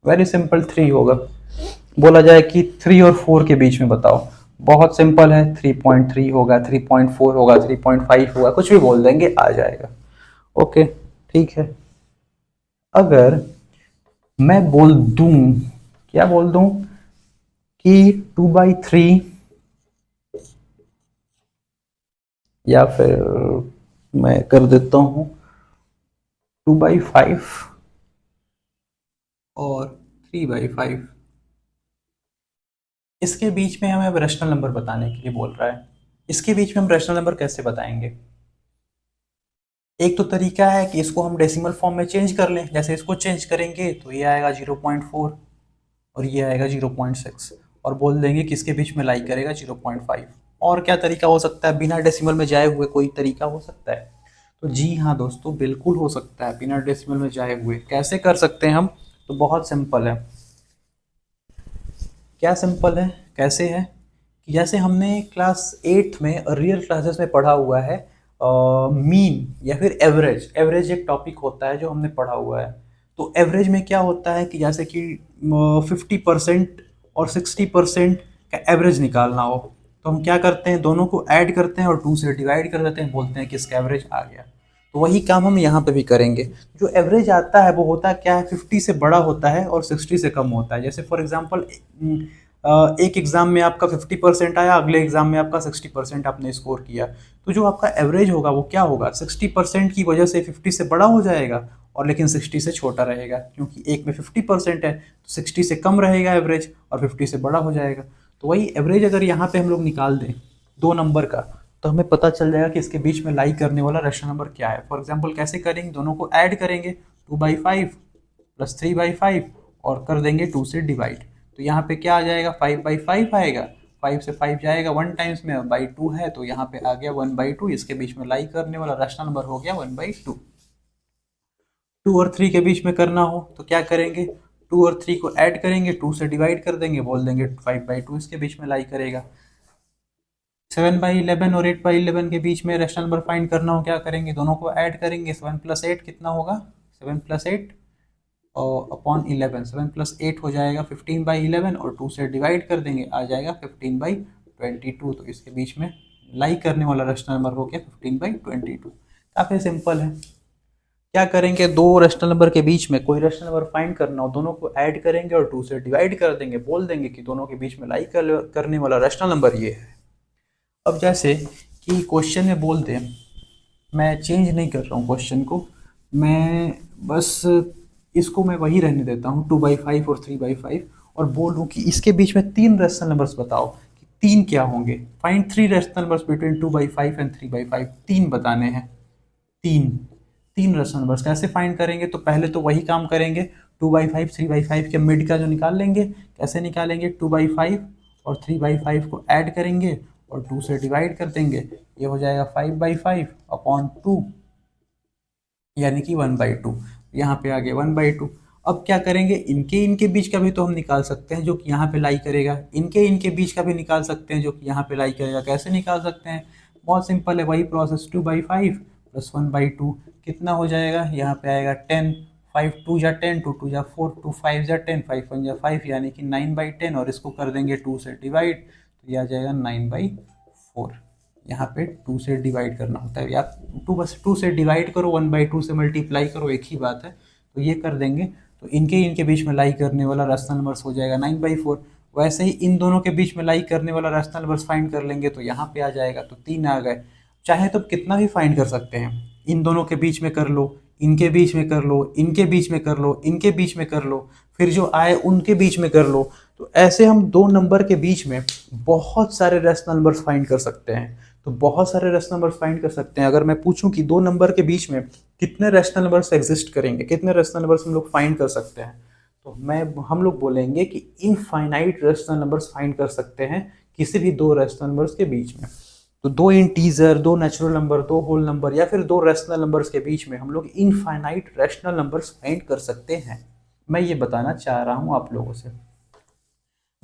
वेरी सिंपल, 3 होगा। बोला जाए कि 3 और 4 के बीच में बताओ, बहुत सिंपल है, 3.3 होगा, 3.4 होगा, 3.5 होगा, कुछ भी बोल देंगे, आ जाएगा। ओके, ठीक है। अगर मैं बोल दूं, क्या बोल दूं कि 2/3, या फिर मैं कर देता हूं 2/5 और 3/5, इसके बीच में हमें रेशनल नंबर बताने के लिए बोल रहा है। इसके बीच में हम रेशनल नंबर कैसे बताएंगे। एक तो तरीका है कि इसको हम डेसिमल फॉर्म में चेंज कर लें। जैसे इसको चेंज करेंगे तो ये आएगा 0.4 और ये आएगा 0.6, और बोल देंगे कि इसके बीच में लाई करेगा 0.5। और क्या तरीका हो सकता है, बिना डेसिमल में जाए हुए कोई तरीका हो सकता है। तो जी हाँ दोस्तों, बिल्कुल हो सकता है बिना डेसिमल में जाए हुए। कैसे कर सकते हैं हम, तो बहुत सिंपल है। क्या सिंपल है, कैसे है कि जैसे हमने क्लास 8 में रियल क्लासेस में पढ़ा हुआ है, मीन या फिर एवरेज। एवरेज एक टॉपिक होता है जो हमने पढ़ा हुआ है। तो एवरेज में क्या होता है कि जैसे कि 50% और 60% का एवरेज निकालना हो, तो हम क्या करते हैं, दोनों को ऐड करते हैं और 2 से डिवाइड कर देते हैं, बोलते हैं कि इसका एवरेज आ गया। तो वही काम हम यहाँ पे भी करेंगे। जो एवरेज आता है वो होता क्या है, 50 से बड़ा होता है और 60 से कम होता है। जैसे फॉर एग्जांपल एक एग्जाम में आपका 50% आया, अगले एग्जाम में आपका 60% आपने स्कोर किया, तो जो आपका एवरेज होगा वो क्या होगा, 60% की वजह से 50 से बड़ा हो जाएगा और लेकिन 60 से छोटा रहेगा, क्योंकि एक में 50% है तो 60 से कम रहेगा एवरेज और 50 से बड़ा हो जाएगा। तो वही एवरेज अगर यहाँ पे हम लोग निकाल दें दो नंबर का, तो हमें पता चल जाएगा कि इसके बीच में लाई करने वाला रेशनल नंबर क्या है। फॉर एग्जाम्पल कैसे करेंगे, दोनों को ऐड करेंगे, 2/5 प्लस 3/5 और कर देंगे 2 से डिवाइड। तो यहाँ पे क्या आ जाएगा, 5/5 आएगा, 5 से 5 जाएगा 1 टाइम्स में, बाई 2 है तो यहाँ पे आ गया 1/2। इसके बीच में लाई करने वाला रेशनल नंबर हो गया 1/2। 2 और 3 के बीच में करना हो तो क्या करेंगे, 2 और 3 को ऐड करेंगे, 2 से डिवाइड कर देंगे, बोल देंगे 5/2 इसके बीच में लाई करेगा। 7/11 और 8/11 के बीच में रेशनल नंबर फाइंड करना हो, क्या करेंगे, दोनों को ऐड करेंगे, 7 प्लस 8 कितना होगा, 7 प्लस 8 और अपॉन 11, 7 प्लस 8 हो जाएगा 15/11 और 2 से डिवाइड कर देंगे, आ जाएगा 15/22। तो इसके बीच में लाई करने वाला रेशनल नंबर हो गया 15/22। काफ़ी सिंपल है। क्या करेंगे, दो रेशनल नंबर के बीच में कोई रेशनल नंबर फाइंड करना हो, दोनों को ऐड करेंगे और 2 से डिवाइड कर देंगे, बोल देंगे कि दोनों के बीच में लाई करने वाला रेशनल नंबर ये है। अब जैसे कि क्वेश्चन में बोल दें, मैं चेंज नहीं कर रहा हूँ क्वेश्चन को, मैं बस इसको मैं वही रहने देता हूँ 2/5 और 3/5, और बोल दूँ कि इसके बीच में 3 रेशनल नंबर्स बताओ कि 3 क्या होंगे। Find 3 rational numbers between 2/5 and 3/5। 3 बताने हैं, 3। 3 रेशनल नंबर्स कैसे फाइंड करेंगे, तो पहले तो वही काम करेंगे, 2/5 3/5 के मिड का जो निकाल लेंगे। कैसे निकालेंगे, 2/5 और 3/5 को ऐड करेंगे और 2 से डिवाइड कर देंगे, ये हो जाएगा 5/5 अपॉन 2, यानी कि 1/2। यहाँ पे आ गया 1/2। अब क्या करेंगे, इनके इनके बीच का भी तो हम निकाल सकते हैं जो कि यहाँ पे लाई करेगा, इनके इनके बीच का भी निकाल सकते हैं जो कि यहाँ पे लाई करेगा। कैसे निकाल सकते हैं, बहुत सिंपल है, वही प्रोसेस, 2/5 प्लस 1/2 कितना हो जाएगा, यहाँ पे आएगा 10, 5 2 जा 10, 2 2 जा 4, 2 5 जा 10, 5 1 जा 5, यानी कि 9/10, और इसको कर देंगे 2 से डिवाइड, तो ये आ जाएगा 9/4। यहाँ पे 2 से डिवाइड करना होता है, या 2 बस 2 से डिवाइड करो, 1/2 से मल्टीप्लाई करो, एक ही बात है, तो ये कर देंगे। तो इनके इनके बीच में लाई करने वाला रैशनल नंबर्स हो जाएगा 9/4। वैसे ही इन दोनों के बीच में लाई करने वाला रैशनल नंबर्स फाइंड कर लेंगे, तो यहाँ पे आ जाएगा, तो 3 आ गए। चाहे तो कितना भी फाइंड कर सकते हैं, इन दोनों के बीच में कर लो, इनके बीच में कर लो, इनके बीच में कर लो, इनके बीच में कर लो, फिर जो आए उनके बीच में कर लो। तो ऐसे हम दो नंबर के बीच में बहुत सारे रैशनल नंबर्स फाइंड कर सकते हैं। तो बहुत सारे रैशनल नंबर्स फाइंड कर सकते हैं। अगर मैं पूछूं कि दो नंबर के बीच में कितने रैशनल नंबर्स एग्जिस्ट करेंगे, कितने रैशनल नंबर्स हम लोग फाइंड कर सकते हैं, तो हम लोग बोलेंगे कि इनफाइनाइट रैशनल नंबर्स फाइंड कर सकते हैं किसी भी दो रैशनल नंबर्स के बीच में। तो दो इंटीजर, दो नेचुरल नंबर, दो होल नंबर, या फिर दो रैशनल नंबर्स के बीच में हम लोग इनफाइनाइट रैशनल नंबर्स फाइंड कर सकते हैं। मैं ये बताना चाह रहा हूँ आप लोगों से।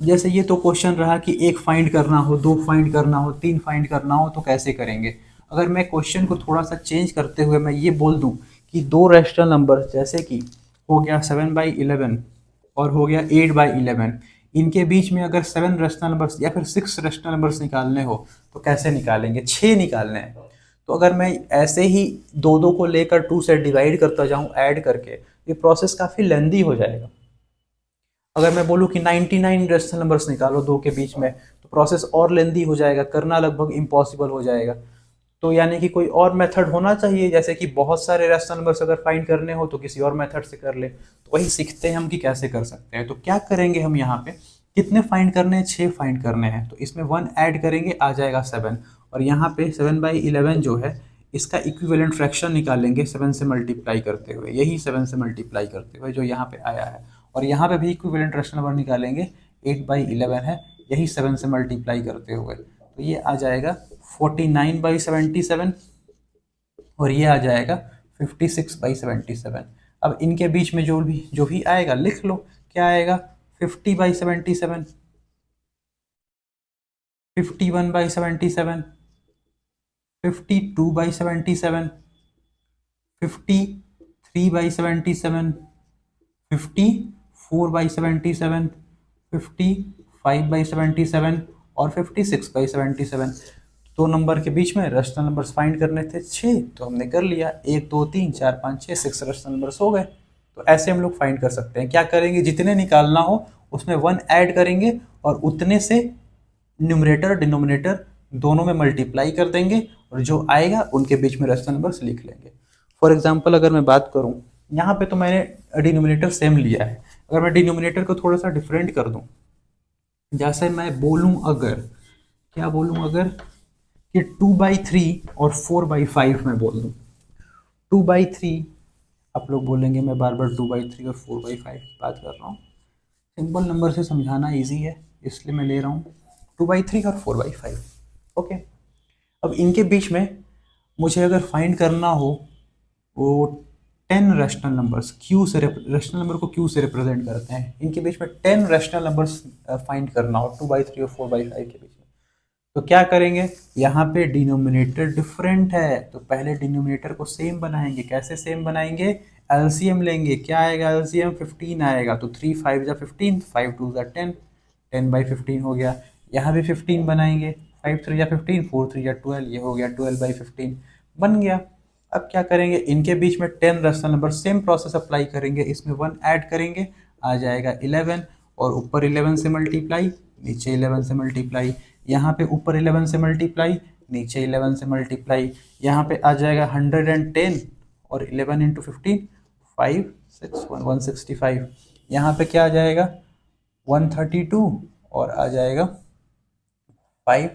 जैसे ये तो क्वेश्चन रहा कि एक फाइंड करना हो, दो फाइंड करना हो, तीन फाइंड करना हो, तो कैसे करेंगे। अगर मैं क्वेश्चन को थोड़ा सा चेंज करते हुए मैं ये बोल दूं कि दो रैशनल नंबर, जैसे कि हो गया 7/11 और हो गया 8/11, इनके बीच में अगर 7 रैशनल नंबर्स या फिर 6 रैशनल नंबर्स निकालने हो, तो कैसे निकालेंगे, 6 निकालने हैं। तो अगर मैं ऐसे ही दो दो को लेकर 2 से डिवाइड करता जाऊं ऐड करके, ये प्रोसेस काफ़ी लेंदी हो जाएगा। अगर मैं बोलूँ कि 99 रेशनल नंबर्स निकालो दो के बीच में, तो प्रोसेस और लेंदी हो जाएगा, करना लगभग इम्पॉसिबल हो जाएगा। तो यानी कि कोई और मेथड होना चाहिए, जैसे कि बहुत सारे रेशनल नंबर्स अगर फाइंड करने हो तो किसी और मेथड से कर ले। तो वही सीखते हैं हम कि कैसे कर सकते हैं। तो क्या करेंगे हम यहाँ पे, कितने फाइंड करने हैं, 6 फाइंड करने हैं, तो इसमें 1 ऐड करेंगे, आ जाएगा 7। और यहाँ पे 7/11 जो है, इसका इक्विवेलेंट फ्रैक्शन निकालेंगे 7 से मल्टीप्लाई करते हुए, यही 7 से मल्टीप्लाई करते हुए जो यहाँ पे आया है। और यहाँ पे भी इक्विवेलेंट रैशनल नंबर निकालेंगे, 8/11 है, यही 7 से मल्टीप्लाई करते हुए, तो ये आ जाएगा 49/77, और ये आ जाएगा 56/77। अब इनके बीच में जो भी आएगा लिख लो, क्या आएगा, 50/77, 51/77, 52/77, 53/77, 54/77, 55/77 और 56/77। दो नंबर के बीच में रैशनल नंबर्स फाइंड करने थे 6, तो हमने कर लिया, 1 2 3 4 5 6, 6 रैशनल नंबर्स हो गए। तो ऐसे हम लोग फाइंड कर सकते हैं। क्या करेंगे, जितने निकालना हो उसमें 1 ऐड करेंगे, और उतने से न्यूमरेटर डिनोमिनेटर दोनों में मल्टीप्लाई कर देंगे, और जो आएगा उनके बीच में रैशनल नंबर्स लिख लेंगे। फॉर एग्जांपल अगर मैं बात करूं, यहाँ पे तो मैंने डिनोमिनेटर सेम लिया है। अगर मैं डिनोमिनेटर को थोड़ा सा डिफरेंट कर दूं, जैसे मैं बोलूं, अगर क्या बोलूं, अगर कि 2/3 और 4/5 मैं बोल दूं, 2/3, आप लोग बोलेंगे मैं बार बार 2/3 और 4/5 की बात कर रहा हूँ, सिंपल नंबर से समझाना इजी है, इसलिए मैं ले रहा हूँ 2/3 और 4/5। ओके, अब इनके बीच में मुझे अगर फाइंड करना हो वो 10 रैशनल नंबर्स, क्यू से रैशनल नंबर को क्यू से रिप्रेजेंट करते हैं, इनके बीच में 10 रैशनल नंबर्स फाइंड करना हो 2/3 और 4/5 के बीच में, तो क्या करेंगे, यहाँ पे डिनोमिनेटर डिफरेंट है, तो पहले डिनोमिनेटर को सेम बनाएंगे। कैसे सेम बनाएंगे, एलसीएम लेंगे, क्या आएगा एलसीएम, 15 आएगा, तो 3 5 जा 15, 5 2 जा 10, 10/15 हो गया। यहाँ भी 15 बनाएंगे, 5 3 जा 15, 4 3 जा 12, ये हो गया 12/15 बन गया। अब क्या करेंगे, इनके बीच में 10 rational number, same process apply करेंगे, इसमें 1 ऐड करेंगे, आ जाएगा 11, और ऊपर 11 से मल्टीप्लाई, नीचे 11 से मल्टीप्लाई, यहाँ पे ऊपर 11 से मल्टीप्लाई, नीचे 11 से मल्टीप्लाई, यहाँ पे आ जाएगा 110, और 11 इंटू 15, 5 6 165, यहाँ पे क्या आ जाएगा 132, और आ जाएगा 5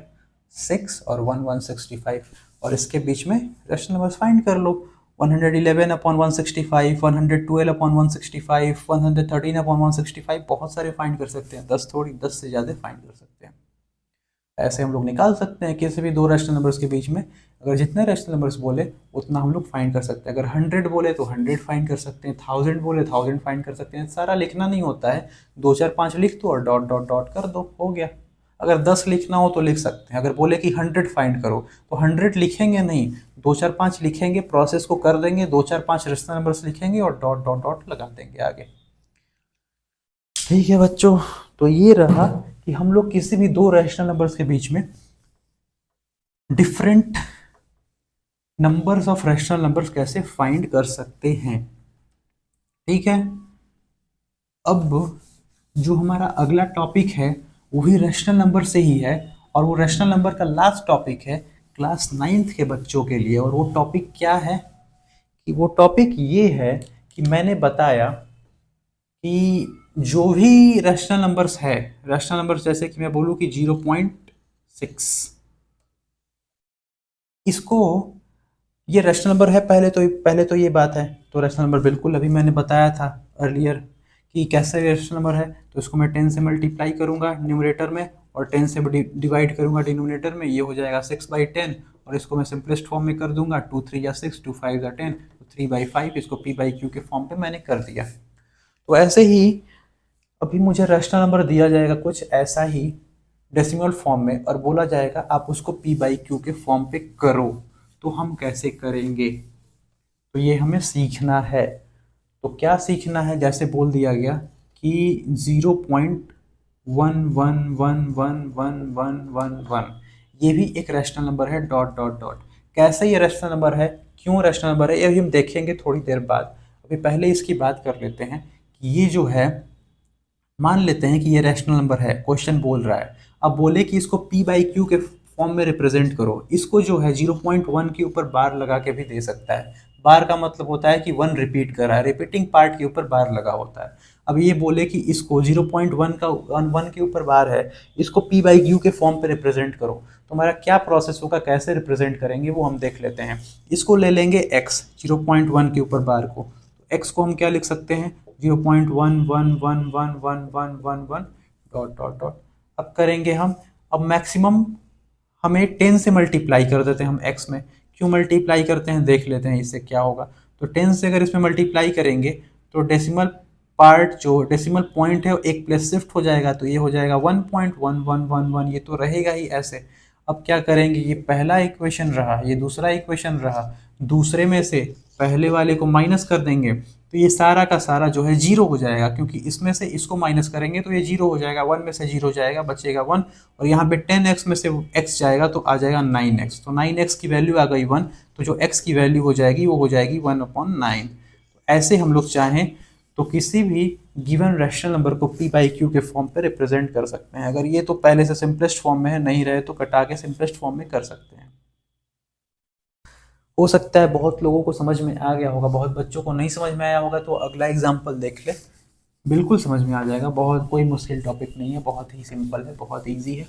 6 और 165, और इसके बीच में रैशनल नंबर्स फाइंड कर लो, 111/165, 112/165, 113/165, बहुत सारे फाइंड कर सकते हैं, 10 थोड़ी, 10 से ज़्यादा फाइंड कर सकते हैं। ऐसे हम लोग निकाल सकते हैं किसी भी दो रैशनल नंबर्स के बीच में। अगर जितने रैशनल नंबर्स बोले उतना हम लोग फाइंड कर सकते हैं। अगर 100 बोले तो 100 फाइंड कर सकते हैं, 1000 बोले 1000 फाइंड कर सकते हैं। सारा लिखना नहीं होता है, 2 4 5 लिख दो और डॉट डॉट डॉट कर दो, हो गया। अगर 10 लिखना हो तो लिख सकते हैं। अगर बोले कि 100 फाइंड करो तो 100 लिखेंगे नहीं, 2 4 5 लिखेंगे, प्रोसेस को कर देंगे, 2 4 5 रैशनल नंबर्स लिखेंगे और डॉट डॉट डॉट लगा देंगे आगे। ठीक है बच्चों, तो ये रहा कि हम लोग किसी भी दो रैशनल नंबर्स के बीच में different numbers of rational numbers कैसे फाइंड कर सकते हैं। ठीक है, अब जो हमारा अगला टॉपिक है वो भी रैशनल नंबर से ही है, और वो रैशनल नंबर का लास्ट टॉपिक है क्लास 9th के बच्चों के लिए। और वो टॉपिक क्या है कि वो टॉपिक ये है कि मैंने बताया कि जो भी रैशनल नंबर्स है, रैशनल नंबर्स जैसे कि मैं बोलूँ कि 0.6, इसको, ये रैशनल नंबर है, पहले तो ये बात है, तो रैशनल नंबर बिल्कुल अभी मैंने बताया था अर्लियर कि कैसे रैशनल नंबर है। तो इसको मैं 10 से मल्टीप्लाई करूंगा न्यूमरेटर में और 10 से डिवाइड करूंगा डिनोमिनेटर में, ये हो जाएगा 6/10। और इसको मैं सिंपलेस्ट फॉर्म में कर दूंगा, 2 3 या 6, 2 5 या 10, तो 3/5, इसको p/q के फॉर्म पे मैंने कर दिया। तो ऐसे ही अभी मुझे रैशनल नंबर दिया जाएगा कुछ ऐसा ही डेसिमल फॉर्म में, और बोला जाएगा आप उसको p/q के फॉर्म पे करो। तो हम कैसे करेंगे, तो ये हमें सीखना है। तो क्या सीखना है, जैसे बोल दिया गया कि 0.11111111, ये भी एक रैशनल नंबर है, डॉट डॉट डॉट। कैसे ये रैशनल नंबर है, क्यों रैशनल नंबर है, ये भी हम देखेंगे थोड़ी देर बाद। अभी पहले इसकी बात कर लेते हैं कि ये जो है, मान लेते हैं कि ये रैशनल नंबर है, क्वेश्चन बोल रहा है, अब बोले कि इसको p/q के फॉर्म में रिप्रेजेंट करो। इसको जो है 0.1 के ऊपर बार लगा के भी दे सकता है। बार का मतलब होता है कि 1 रिपीट कर रहा है, रिपीटिंग पार्ट के ऊपर बार लगा होता है। अब ये बोले कि इसको 0.1 का 1 के ऊपर बार है, इसको p/q के फॉर्म पे रिप्रेजेंट करो। तो हमारा क्या प्रोसेस होगा, कैसे रिप्रेजेंट करेंगे वो हम देख लेते हैं। इसको ले लेंगे x, 0.1 के ऊपर बार को, तो x को हम क्या लिख सकते हैं, 0.11111111 डॉट डॉट डॉट। अब करेंगे हम, अब मैक्सिमम हमें 10 से मल्टीप्लाई कर देते हैं हम x में। क्यों मल्टीप्लाई करते हैं देख लेते हैं, इससे क्या होगा। तो 10 से अगर इसमें मल्टीप्लाई करेंगे तो डेसिमल पार्ट, जो डेसिमल पॉइंट है वो एक प्लेस शिफ्ट हो जाएगा, तो ये हो जाएगा 1.1111, ये तो रहेगा ही ऐसे। अब क्या करेंगे, ये पहला इक्वेशन रहा, ये दूसरा इक्वेशन रहा, दूसरे में से पहले वाले को माइनस कर देंगे तो ये सारा का सारा जो है जीरो हो जाएगा, क्योंकि इसमें से इसको माइनस करेंगे तो ये जीरो हो जाएगा, 1 में से जीरो जाएगा, बचेगा 1। और यहाँ पे 10x में से x जाएगा तो आ जाएगा 9x, तो 9x की वैल्यू आ गई 1, तो जो x की वैल्यू हो जाएगी वो हो जाएगी 1/9। ऐसे हम लोग चाहें तो किसी भी गिवन रैशनल नंबर को p/q के फॉर्म पे रिप्रेजेंट कर सकते हैं। अगर ये तो पहले से सिंपलेस्ट फॉर्म में है, नहीं रहे तो कटा के सिंपलेस्ट फॉर्म में कर सकते हैं। हो सकता है बहुत लोगों को समझ में आ गया होगा, बहुत बच्चों को नहीं समझ में आया होगा, तो अगला एग्जाम्पल देख ले, बिल्कुल समझ में आ जाएगा। बहुत कोई मुश्किल टॉपिक नहीं है, बहुत ही सिंपल है, बहुत ईजी है।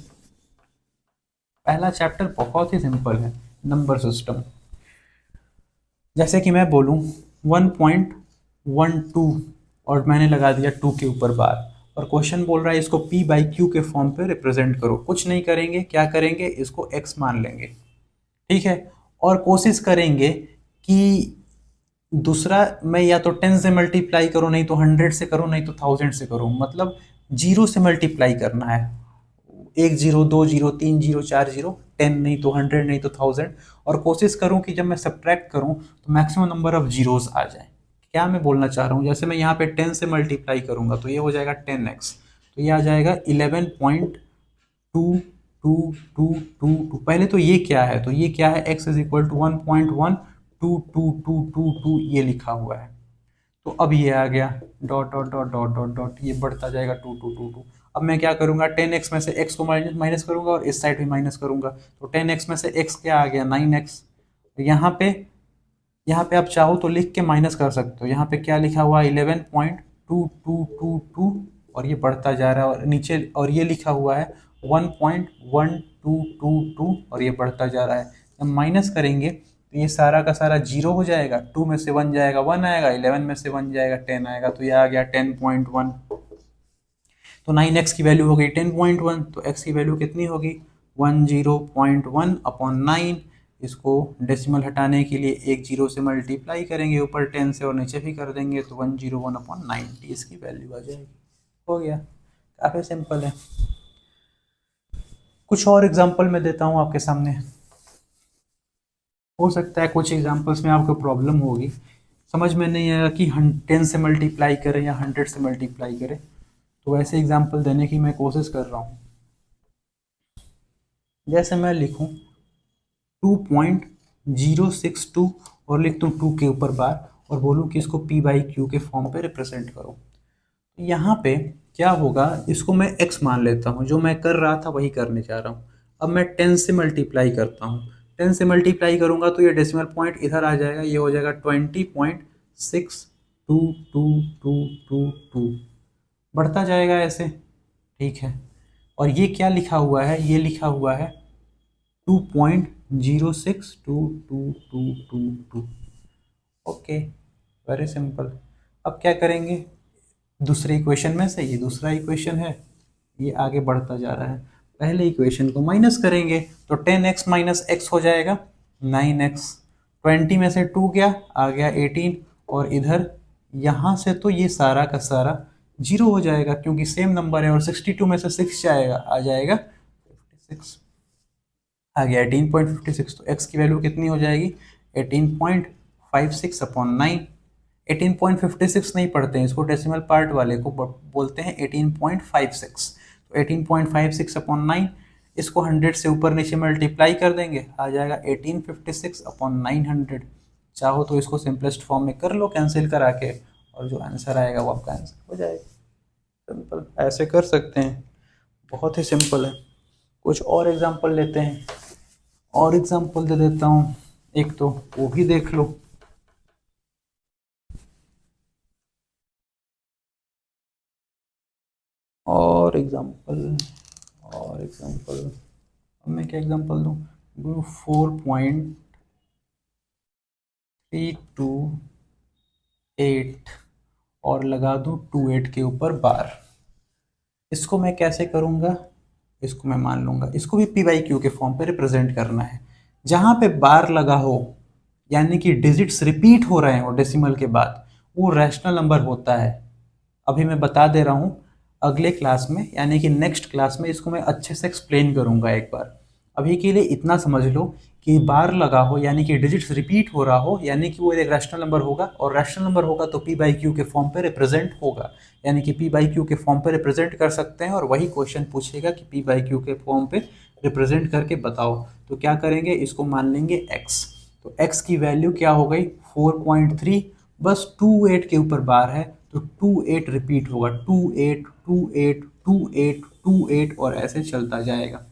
पहला चैप्टर बहुत ही सिंपल है, नंबर सिस्टम। जैसे कि मैं बोलूँ 1.12 और मैंने लगा दिया 2 के ऊपर बार, और क्वेश्चन बोल रहा है इसको p/q के फॉर्म पे रिप्रेजेंट करो। कुछ नहीं करेंगे, क्या करेंगे, इसको x मान लेंगे, ठीक है, और कोशिश करेंगे कि दूसरा मैं या तो 10 से मल्टीप्लाई करूँ, नहीं तो 100 से करूँ, नहीं तो 1000 से करूँ, मतलब जीरो से मल्टीप्लाई करना है। 1 0 2 0 3 0 4 0, 10 नहीं तो 100 नहीं तो 1000। और कोशिश करूँ कि जब मैं सब्ट्रैक्ट करूँ तो मैक्सिमम नंबर ऑफ जीरोस आ जाए। क्या मैं बोलना चाह रहा हूँ, जैसे मैं यहाँ पे 10 से मल्टीप्लाई करूँगा तो ये हो जाएगा 10x, तो ये आ जाएगा 11.222222। पहले तो ये क्या है, तो ये क्या है, x इज इक्वल टू 1.1222222, ये लिखा हुआ है। तो अब ये आ गया dot dot dot dot dot dot, ये बढ़ता जाएगा 2222। अब मैं क्या करूंगा, 10x में से x को माइनस माइनस करूंगा और इस साइड भी माइनस करूंगा, तो 10x में से x क्या आ गया, 9x। तो यहाँ पे आप चाहो तो लिख के माइनस कर सकते हो। यहाँ पे क्या लिखा हुआ है, 11.2222, और ये बढ़ता जा रहा है, और नीचे और ये लिखा हुआ है 1.1222, और ये बढ़ता जा रहा है। जब माइनस करेंगे तो ये सारा का सारा जीरो हो जाएगा, 2 में से 1 जाएगा 1 आएगा, 11 में से 1 जाएगा 10 आएगा, तो ये आ गया 10.1। तो 9x की वैल्यू हो गई 10.1, तो x की वैल्यू कितनी होगी, 10.1 अपॉन 9, इसको डेसिमल हटाने के लिए एक जीरो से मल्टीप्लाई करेंगे ऊपर 10 से और नीचे भी कर देंगे तो 101 अपॉन 90 इसकी वैल्यू आ जाएगी। हो गया, काफ़ी सिंपल है। कुछ और एग्जांपल मैं देता हूँ आपके सामने। हो सकता है कुछ एग्जांपल्स में आपको प्रॉब्लम होगी, समझ में नहीं आएगा कि 10 से मल्टीप्लाई करें या 100 से मल्टीप्लाई करें, तो वैसे एग्जांपल देने की मैं कोशिश कर रहा हूँ। जैसे मैं लिखूँ 2.062 और लिख दूँ 2 के ऊपर बार और बोलूँ कि इसको p बाई क्यू के फॉर्म पे रिप्रेजेंट करो। यहाँ पे क्या होगा, इसको मैं x मान लेता हूँ, जो मैं कर रहा था वही करने जा रहा हूँ। अब मैं 10 से मल्टीप्लाई करता हूँ, 10 से मल्टीप्लाई करूँगा तो ये डेसिमल पॉइंट इधर आ जाएगा, ये हो जाएगा 20.62222, बढ़ता जाएगा ऐसे, ठीक है। और ये क्या लिखा हुआ है, ये लिखा हुआ है 2.0622222। Okay, very simple. अब क्या करेंगे, दूसरे इक्वेशन में से, ये दूसरा इक्वेशन है, ये आगे बढ़ता जा रहा है, पहले इक्वेशन को माइनस करेंगे तो 10x माइनस एक्स हो जाएगा 9x, 20 में से 2 गया, आ गया 18, और इधर यहाँ से तो ये सारा का सारा जीरो हो जाएगा क्योंकि सेम नंबर है, और 62 में से 6 जाएगा, आ जाएगा 56, आ गया 18.56। तो x की वैल्यू कितनी हो जाएगी 18.56 अपॉन 9। 18.56 नहीं पढ़ते हैं इसको, डेसिमल पार्ट वाले को बोलते हैं 18.56। तो 18.56 अपॉन 9, इसको 100 से ऊपर नीचे मल्टीप्लाई कर देंगे, आ जाएगा 1856 अपॉन 900। चाहो तो इसको सिंपलेस्ट फॉर्म में कर लो कैंसिल करा के, और जो आंसर आएगा वो आपका आंसर हो जाएगा। सिंपल, ऐसे कर सकते हैं, बहुत ही सिंपल है। कुछ और एग्जांपल लेते हैं, और एग्जांपल दे देता हूँ एक, तो वो भी देख लो। और एग्जांपल अब मैं क्या एग्जांपल दूँ, 4.328 और लगा दूँ 28 के ऊपर बार। इसको मैं कैसे करूँगा, इसको मैं मान लूँगा, इसको भी पी बाई क्यू के फॉर्म पे रिप्रेजेंट करना है। जहाँ पे बार लगा हो यानी कि डिजिट्स रिपीट हो रहे हो डेसिमल के बाद, वो रैशनल नंबर होता है। अभी मैं बता दे रहा हूँ, अगले क्लास में यानी कि नेक्स्ट क्लास में इसको मैं अच्छे से एक्सप्लेन करूँगा एक बार। अभी के लिए इतना समझ लो कि बार लगा हो यानी कि डिजिट्स रिपीट हो रहा हो, यानी कि वो एक रैशनल नंबर होगा, और रैशनल नंबर होगा तो पी बाई क्यू के फॉर्म पे रिप्रेजेंट होगा, यानी कि पी बाई क्यू के फॉर्म पे रिप्रेजेंट कर सकते हैं। और वही क्वेश्चन पूछेगा कि पी बाई क्यू के फॉर्म पे रिप्रेजेंट करके बताओ, तो क्या करेंगे, इसको मान लेंगे x। तो x की वैल्यू क्या हो गई 4.3, बस 28 के ऊपर बार है तो 28 रिपीट होगा, 28 28 28 28 और ऐसे चलता जाएगा।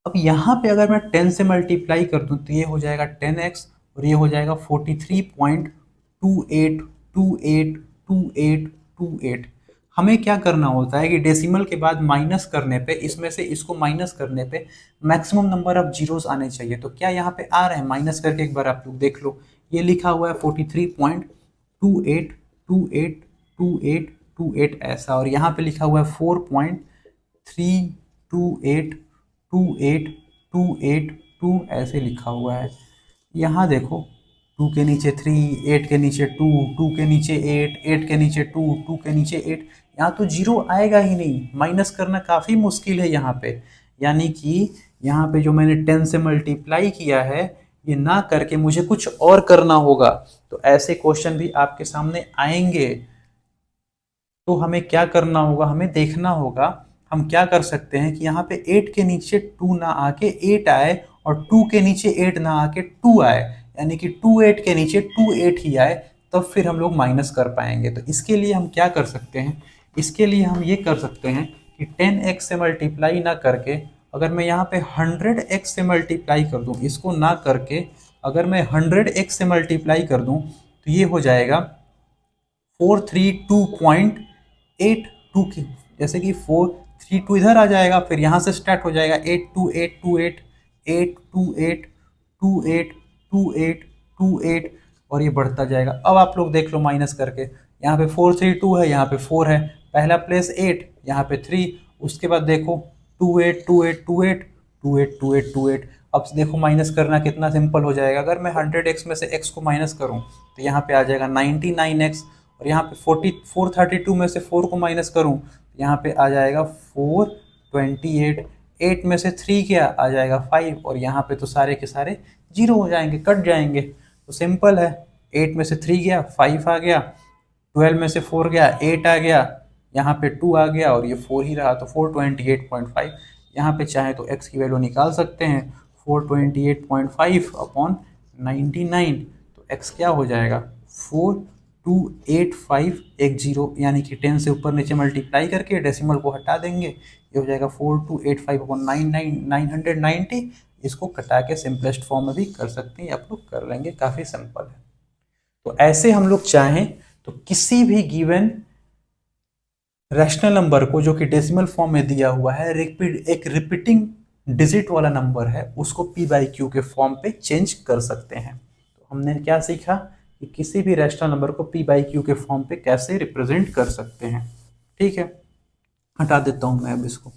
अब यहाँ पे अगर मैं 10 से मल्टीप्लाई कर दूँ तो ये हो जाएगा 10x, और ये हो जाएगा 43.28282828। हमें क्या करना होता है कि डेसिमल के बाद माइनस करने पे, इसमें से इसको माइनस करने पे मैक्सिमम नंबर ऑफ जीरोस आने चाहिए। तो क्या यहाँ पे आ रहे हैं, माइनस करके एक बार आप लोग देख लो, ये लिखा हुआ है 43.282828 ऐसा, और यहाँ पे लिखा हुआ है 4.3282822 ऐसे लिखा हुआ है। यहाँ देखो 2 के नीचे 3, 8 के नीचे 2, 2 के नीचे 8, 8 के नीचे 2, 2 के नीचे 8, यहाँ तो जीरो आएगा ही नहीं, माइनस करना काफ़ी मुश्किल है यहाँ पे। यानी कि यहाँ पे जो मैंने 10 से मल्टीप्लाई किया है, ये ना करके मुझे कुछ और करना होगा। तो ऐसे क्वेश्चन भी आपके सामने आएंगे, तो हमें क्या करना होगा, हमें देखना होगा हम क्या कर सकते हैं कि यहाँ पे 8 के नीचे 2 ना आके 8 आए, और 2 के नीचे 8 ना आके 2 आए, यानी कि 28 के नीचे 28 ही आए, तब फिर हम लोग माइनस कर पाएंगे। तो इसके लिए हम क्या कर सकते हैं, इसके लिए हम ये कर सकते हैं कि 10x से मल्टीप्लाई ना करके, अगर मैं यहाँ पे 100x से मल्टीप्लाई कर दूँ, इसको ना करके अगर मैं 100x से मल्टीप्लाई कर दूँ तो ये हो जाएगा 432.82 की, जैसे कि 432 इधर आ जाएगा, फिर यहाँ से स्टार्ट हो जाएगा 82828 82828 2828, और ये बढ़ता जाएगा। अब आप लोग देख लो माइनस करके, यहाँ पे 432 है, यहाँ पे 4 है, पहला प्लेस 8, यहाँ पे 3, उसके बाद देखो 2828282828। अब देखो माइनस करना कितना सिंपल हो जाएगा। अगर मैं 100x में से x को माइनस करूं तो यहाँ पे आ जाएगा 99x, और यहाँ पे 432 में से 4 को माइनस करूं तो यहाँ पे आ जाएगा 428। 8 में से 3 क्या आ जाएगा 5, और यहाँ पे तो सारे के सारे जीरो हो जाएंगे, कट जाएंगे। तो सिंपल है, 8 में से 3 गया 5 आ गया, 12 में से 4 गया 8 आ गया, यहाँ पे 2 आ गया और ये 4 ही रहा, तो 428.5। यहाँ पे चाहे तो x की वैल्यू निकाल सकते हैं, 428.5 अपॉन 99, तो x क्या हो जाएगा 428,510, यानी कि 10 से ऊपर नीचे मल्टीप्लाई करके डेसिमल को हटा देंगे, ये हो जाएगा 4285 अपॉन 990। इसको कटा के सिंपलेस्ट फॉर्म में भी कर सकते हैं, आप लोग कर लेंगे, काफ़ी सिंपल है। तो ऐसे हम लोग चाहें तो किसी भी गिवन रैशनल नंबर को जो कि डेसिमल फॉर्म में दिया हुआ है, एक रिपीटिंग डिजिट वाला नंबर है, उसको p/q के फॉर्म पे चेंज कर सकते हैं। तो हमने क्या सीखा कि किसी भी रैशनल नंबर को p/q के फॉर्म पे कैसे रिप्रेजेंट कर सकते हैं। ठीक है, हटा देता हूं मैं अब इसको।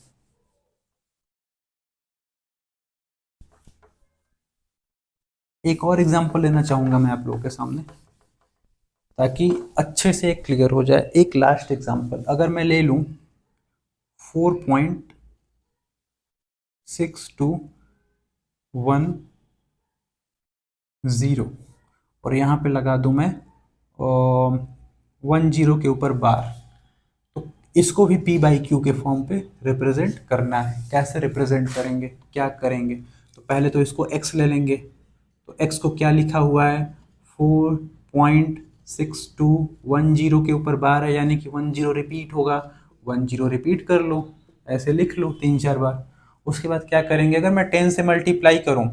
एक और एग्जांपल लेना चाहूंगा मैं आप लोगों के सामने, ताकि अच्छे से क्लियर हो जाए। एक लास्ट एग्जांपल अगर मैं ले लूं 4.6210 और यहाँ पे लगा दूं मैं 10 के ऊपर बार, तो इसको भी p/q के फॉर्म पे रिप्रेजेंट करना है। कैसे रिप्रेजेंट करेंगे, क्या करेंगे? तो पहले तो इसको x ले लेंगे, तो x को क्या लिखा हुआ है 4.6210 के ऊपर बार है, यानी कि 10 रिपीट होगा, 10 रिपीट कर लो, ऐसे लिख लो 3-4 बार। उसके बाद क्या करेंगे, अगर मैं 10 से मल्टीप्लाई करूं,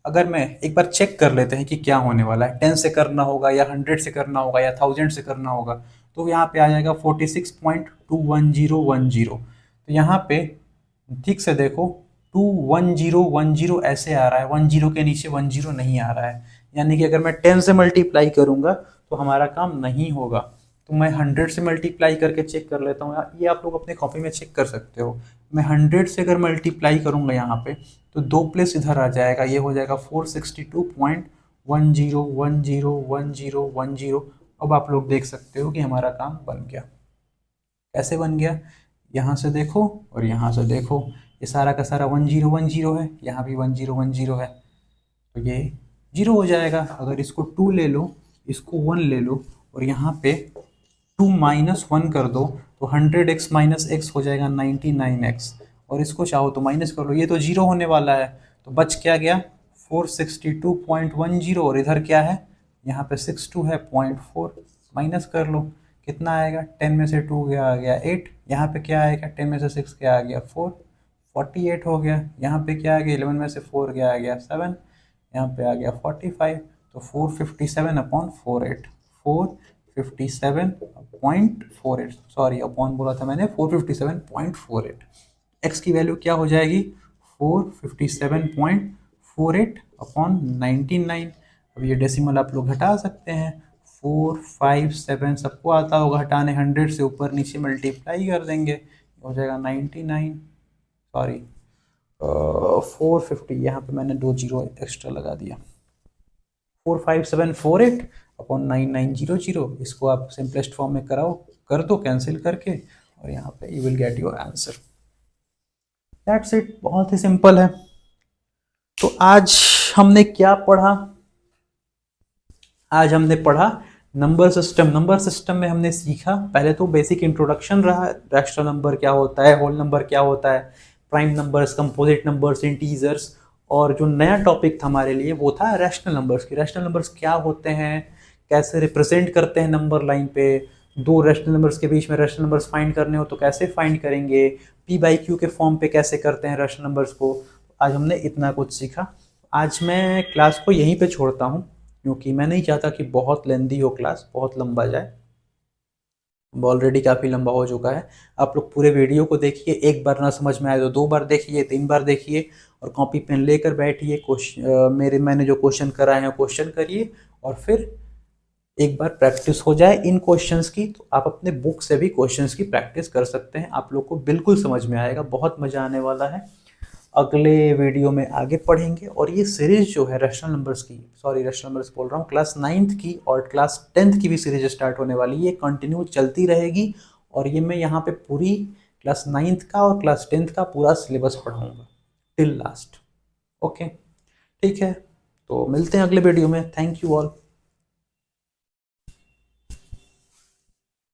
अगर मैं एक बार चेक कर लेते हैं कि क्या होने वाला है, 10 से करना होगा या 100 से करना होगा या 1000 से करना होगा, तो यहाँ पे आ जाएगा 46.21010। तो यहाँ पे ठीक से देखो 21010 ऐसे आ रहा है, 10 के नीचे 10 नहीं आ रहा है, यानी कि अगर मैं 10 से मल्टीप्लाई करूंगा तो हमारा काम नहीं होगा। तो मैं 100 से मल्टीप्लाई करके चेक कर लेता हूँ, ये आप लोग अपने कॉपी में चेक कर सकते हो। मैं 100 से अगर मल्टीप्लाई करूंगा यहाँ पे, तो 2 प्लेस इधर आ जाएगा, ये हो जाएगा 462.10101010। अब आप लोग देख सकते हो कि हमारा काम बन गया। कैसे बन गया, यहाँ से देखो और यहाँ से देखो, ये सारा का सारा 1010 है, यहाँ भी 1010 है, तो ये 0 हो जाएगा। अगर इसको 2 ले लो, इसको 1 ले लो, और यहाँ पे 2 माइनस 1 कर दो, तो 100x माइनस x हो जाएगा 99x, और इसको चाहो तो माइनस कर लो, ये तो 0 होने वाला है, तो बच क्या गया 462.10, और इधर क्या है, यहाँ पे 62 है 0.4, माइनस कर लो, कितना आएगा, 10 में से 2 गया आ गया 8, यहाँ पे क्या आएगा, 10 में से 6 क्या आ गया 4, 48 हो गया, यहाँ पे क्या आ गया, 11 में से 4 गया आ गया 7, यहाँ पे आ गया 45, तो 457/48, 457.48, सॉरी अपॉन बोला था मैंने, 457.48। एक्स की वैल्यू क्या हो जाएगी 457.48 अपॉन 99। अब ये डेसिमल आप लोग हटा सकते हैं, 457 सबको आता होगा हटाने, 100 से ऊपर नीचे मल्टीप्लाई कर देंगे, हो जाएगा 99, सॉरी 450, यहाँ पे मैंने 2 जीरो एक्स्ट्रा लगा दिया, 45748 अपॉन 9900। इसको आप सिंपलेस्ट फॉर्म में कराओ, कर दो कैंसिल करके, और यहाँ पे you will get your answer. That's it, बहुत ही सिंपल है। तो आज हमने क्या पढ़ा, आज हमने पढ़ा नंबर सिस्टम। नंबर सिस्टम में हमने सीखा, पहले तो बेसिक इंट्रोडक्शन रहा, रैशनल नंबर क्या होता है, होल नंबर क्या होता है, prime numbers, composite numbers, integers, और जो नया टॉपिक था हमारे लिए वो था रैशनल नंबर्स की। रैशनल नंबर्स क्या होते हैं, कैसे रिप्रेजेंट करते हैं नंबर लाइन पे, दो रैशनल नंबर्स के बीच में रैशनल नंबर्स फाइंड करने हो तो कैसे फाइंड करेंगे, p/q के फॉर्म पे कैसे करते हैं रैशनल नंबर्स को। आज हमने इतना कुछ सीखा। आज मैं क्लास को यहीं पे छोड़ता हूँ, क्योंकि मैं नहीं चाहता कि बहुत लेंदी हो क्लास, बहुत लंबा जाए, ऑलरेडी काफ़ी लंबा हो चुका है। आप लोग पूरे वीडियो को देखिए, एक बार ना समझ में आए तो 2 बार देखिए, 3 बार देखिए, और कॉपी पेन लेकर बैठिए, मैंने जो क्वेश्चन कराए हैं क्वेश्चन करिए, और फिर एक बार प्रैक्टिस हो जाए इन क्वेश्चंस की तो आप अपने बुक से भी क्वेश्चंस की प्रैक्टिस कर सकते हैं। आप लोग को बिल्कुल समझ में आएगा, बहुत मज़ा आने वाला है। अगले वीडियो में आगे पढ़ेंगे और ये सीरीज जो है रैशनल नंबर्स की, सॉरी रैशनल नंबर्स बोल रहा हूँ, क्लास 9th की और क्लास 10th की भी सीरीज स्टार्ट होने वाली है। ये कंटिन्यू चलती रहेगी और ये मैं यहाँ पे पूरी क्लास 9th का और क्लास 10th का पूरा सिलेबस पढ़ाऊँगा टिल लास्ट। ओके, ठीक है, तो मिलते हैं अगले वीडियो में। Thank you all.